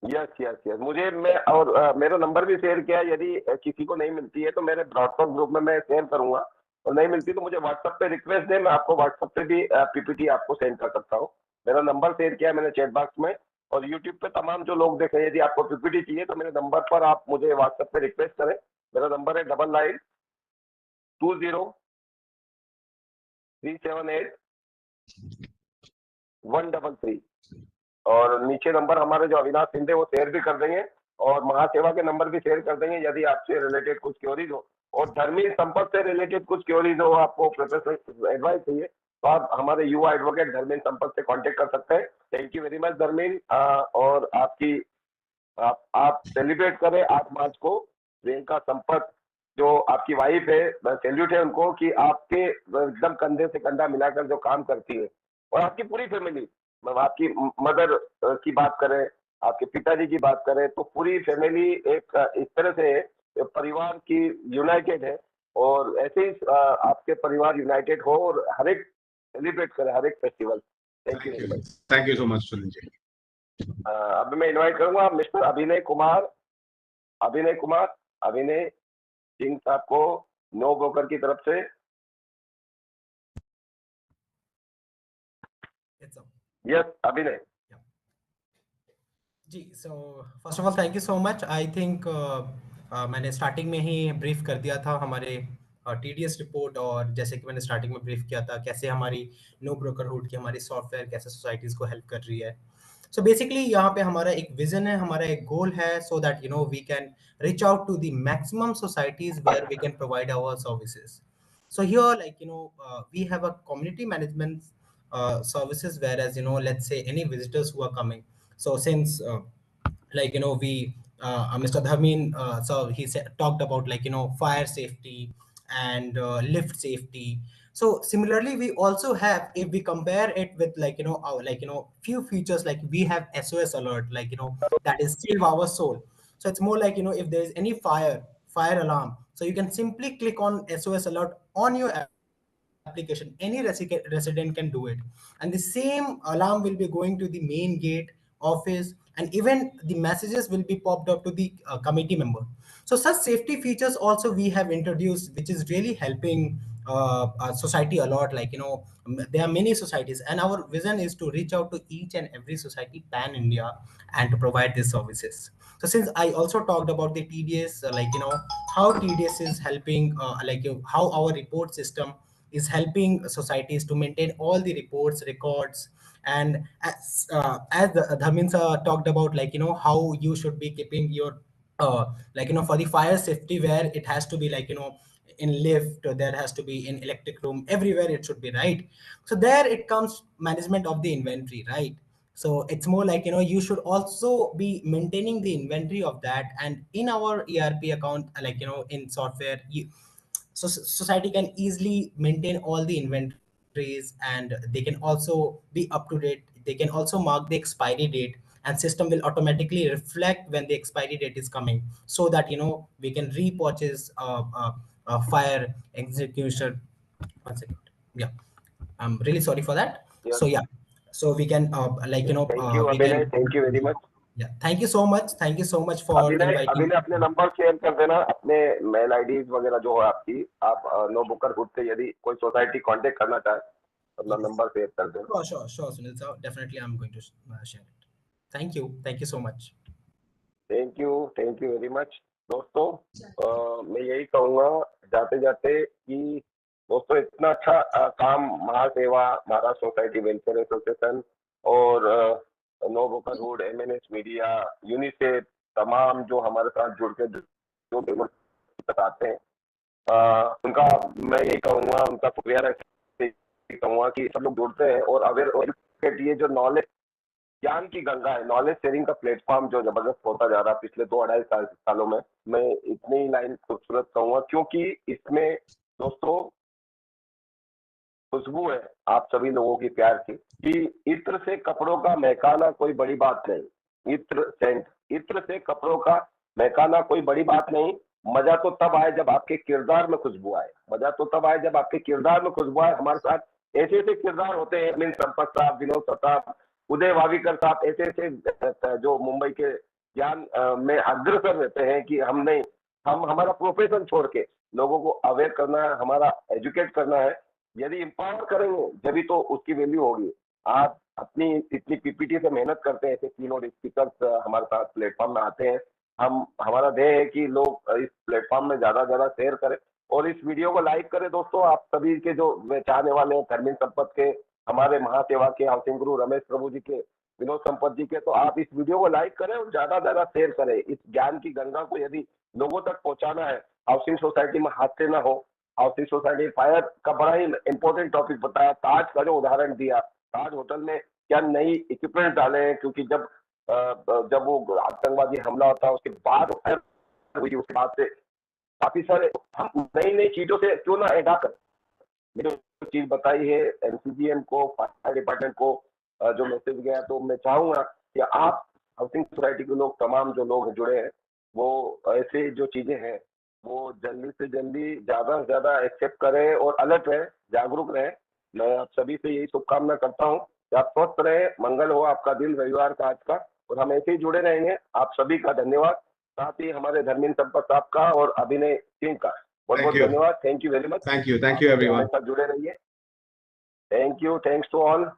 A: यस. मुझे मैं और मेरा नंबर भी शेयर किया. यदि किसी को नहीं मिलती है तो मेरे ब्रॉडकास्ट ग्रुप में मैं शेयर करूंगा, और नहीं मिलती तो मुझे व्हाट्सएप पे रिक्वेस्ट दे. मैं आपको व्हाट्सएप पे भी पीपीटी आपको सेंड कर सकता हूँ. मेरा नंबर शेयर किया मैंने चैट बॉक्स में. और यूट्यूब पे तमाम जो लोग देख रहे हैं, यदि आपको पीपीटी चाहिए तो मेरे नंबर पर आप मुझे व्हाट्सएप पे रिक्वेस्ट करें। मेरा नंबर है 9920378133 और नीचे नंबर हमारे जो अविनाश सिंधे वो शेयर भी कर देंगे और महासेवा के नंबर भी शेयर कर देंगे। यदि आपसे रिलेटेड कुछ क्वेरीज हो और धर्मी संपत्ति से रिलेटेड कुछ क्वेरीज हो, आपको प्रोफेशनल एडवाइस चाहिए, तो आप हमारे युवा एडवोकेट धर्मेंद्र संपत से कांटेक्ट कर सकते हैं। Thank you very much Dharmendra. और आपकी आप सेलिब्रेट करें 8 मार्च को प्रियंका संपत जो आपकी वाइफ है, सैल्यूट है उनको कि आपके एकदम कंधे से कंधा मिलाकर जो काम करती है, और आपकी पूरी फैमिली, आपकी मदर की बात करें, आपके पिताजी की बात करें, तो पूरी फैमिली एक इस तरह से परिवार की यूनाइटेड है और ऐसे ही आपके परिवार यूनाइटेड हो और हर एक सेलिब्रेट करे हर एक festival. Thank you very much.
D: Thank you so much Sunil ji.
A: अभी मैं इनवाइट करूंगा मिस्टर अभिनय सिंह साहब को नो ब्रोकर की तरफ से। Yes Abhinay
E: ji. So first of all thank you so much. I think मैंने स्टार्टिंग में ही ब्रीफ कर दिया था हमारे टीडीएस रिपोर्ट, और जैसे कि मैंने स्टार्टिंग में ब्रीफ किया था कैसे हमारी नो ब्रोकरहुड की हमारी सॉफ्टवेयर कैसे सोसाइटीज को हेल्प कर रही है। सो बेसिकली यहाँ पे हमारा एक विजन है, हमारा एक गोल है, so that you know we can reach out to the maximum societies where we can provide our services. So here, like we have a community management services, whereas let's say any visitors who are coming. So since we Mr. Dharmin, so he talked about fire safety and lift safety. So similarly we also have, if we compare it with our few features, like we have SOS alert, that is save our soul. So it's more like if there is any fire alarm, so you can simply click on SOS alert on your application. Any resident can do it, and the same alarm will be going to the main gate office, and even the messages will be popped up to the committee member. So such safety features also we have introduced, which is really helping society a lot. There are many societies, and our vision is to reach out to each and every society pan India and to provide these services. So since I also talked about the TDS, how TDS is helping, how our report system is helping societies to maintain all the reports, records, and as Dharmin talked about, how you should be keeping your for the fire safety, where it has to be in lift, there has to be in electric room, everywhere it should be, right? So there it comes management of the inventory, right? So it's more like you should also be maintaining the inventory of that, and in our ERP account, in software, so society can easily maintain all the inventories, and they can also be up to date. They can also mark the expiry date, and system will automatically reflect when the expiry date is coming, so that we can repurchase fire execution. One second. Yeah, I'm really sorry for that.
A: Yes.
E: So yeah, so we can
A: Thank you
E: we
A: Abhinay,
E: can.
A: thank you very much.
E: Yeah, thank you so much. Thank you so much for inviting
A: अभिनय अपने number share कर देना, अपने mail IDs वगैरह जो है आपकी, आप नो ब्रोकरहुड से यदि कोई सोसाइटी कांटेक्ट करना चाहे तो अपना नंबर शेयर कर देना।
E: Sure, Sunil sir. Definitely, I'm going to share it. Thank you so much.
A: Thank you very much. दोस्तों मैं यही कहूँगा जाते जाते कि दोस्तों इतना अच्छा काम महासेवा, महाराष्ट्र सोसाइटी वेलफेयर एसोसिएशन और नो ब्रोकरहुड, एमएनएस मीडिया, यूनिसेफ, तमाम जो हमारे साथ जुड़ के जो बताते हैं, उनका मैं यही कहूँगा, उनका शुक्रिया कहूँगा कि सब लोग जुड़ते हैं और अवेयर ये जो नॉलेज ज्ञान की गंगा है, नॉलेज शेयरिंग का प्लेटफॉर्म जो जबरदस्त होता जा रहा है पिछले 2-2.5 सालों में, मैं इतनी लाइन खूबसूरत कहूंगा क्योंकि इसमें दोस्तों खुशबू है आप सभी लोगों की प्यार की, कि इत्र से कपड़ों का महकाना कोई बड़ी बात नहीं। इत्र से कपड़ों का महकाना कोई बड़ी बात नहीं। मजा तो तब आए जब आपके किरदार में खुशबू आए, हमारे साथ ऐसे ऐसे किरदार होते हैं, मीन संपत साहब, विनोद साहब, उदय वावीकर साहब, ऐसे जो मुंबई के ज्ञान में अग्रसर रहते हैं कि हम हमारा प्रोफेशन छोड़ के लोगों को अवेयर करना है, हमारा एजुकेट करना है। यदि इंपावर करेंगे जब तो उसकी वैल्यू होगी। अपनी इतनी पीपीटी से मेहनत करते हैं, ऐसे कीनोट स्पीकर्स हमारे साथ प्लेटफॉर्म में आते हैं। हमारा ध्येय है कि लोग इस प्लेटफॉर्म में ज्यादा से ज्यादा शेयर करें और इस वीडियो को लाइक करें। दोस्तों, आप सभी के जो चाहने वाले हैं धर्मेंद्र संपत के, हमारे महासेवा के हाउसिंग गुरु रमेश प्रभु जी के, विनोद संपत जी के, तो आप इस वीडियो को लाइक करें और ज्यादा से ज्यादा शेयर करें। इस ज्ञान की गंगा को यदि लोगों तक पहुंचाना है, हाउसिंग सोसाइटी में हादसे ना हो, हाउसिंग सोसाइटी फायर का बड़ा ही इंपॉर्टेंट टॉपिक बताया, ताज का जो उदाहरण दिया, ताज होटल में क्या नई इक्विपमेंट डाले हैं, क्योंकि जब वो आतंकवादी हमला होता है उसके बाद हुई, उसके बाद से काफी सारे हम नई नई चीजों से क्यों ना एडा कर, जो चीज बताई है एनसीजीएम को, फायर डिपार्टमेंट को जो मैसेज गया, तो मैं चाहूंगा कि आप हाउसिंग सोसाइटी के लोग, तमाम जो लोग जुड़े हैं, वो ऐसे जो चीजें हैं वो जल्दी से जल्दी ज्यादा से ज्यादा एक्सेप्ट करें और अलर्ट रहे, जागरूक रहे। मैं आप सभी से यही शुभकामना करता हूँ कि आप स्वस्थ रहे, मंगल हो आपका दिन रविवार का आज का, और हम ऐसे ही जुड़े रहेंगे। आप सभी का धन्यवाद, साथ ही हमारे धर्मेंद्र संपत साहब का और अभिनय टीम का बहुत बहुत धन्यवाद। Thank you very much.
D: Thank you everyone.
A: हमेशा जुड़े रहिए। Thank you, thanks to all.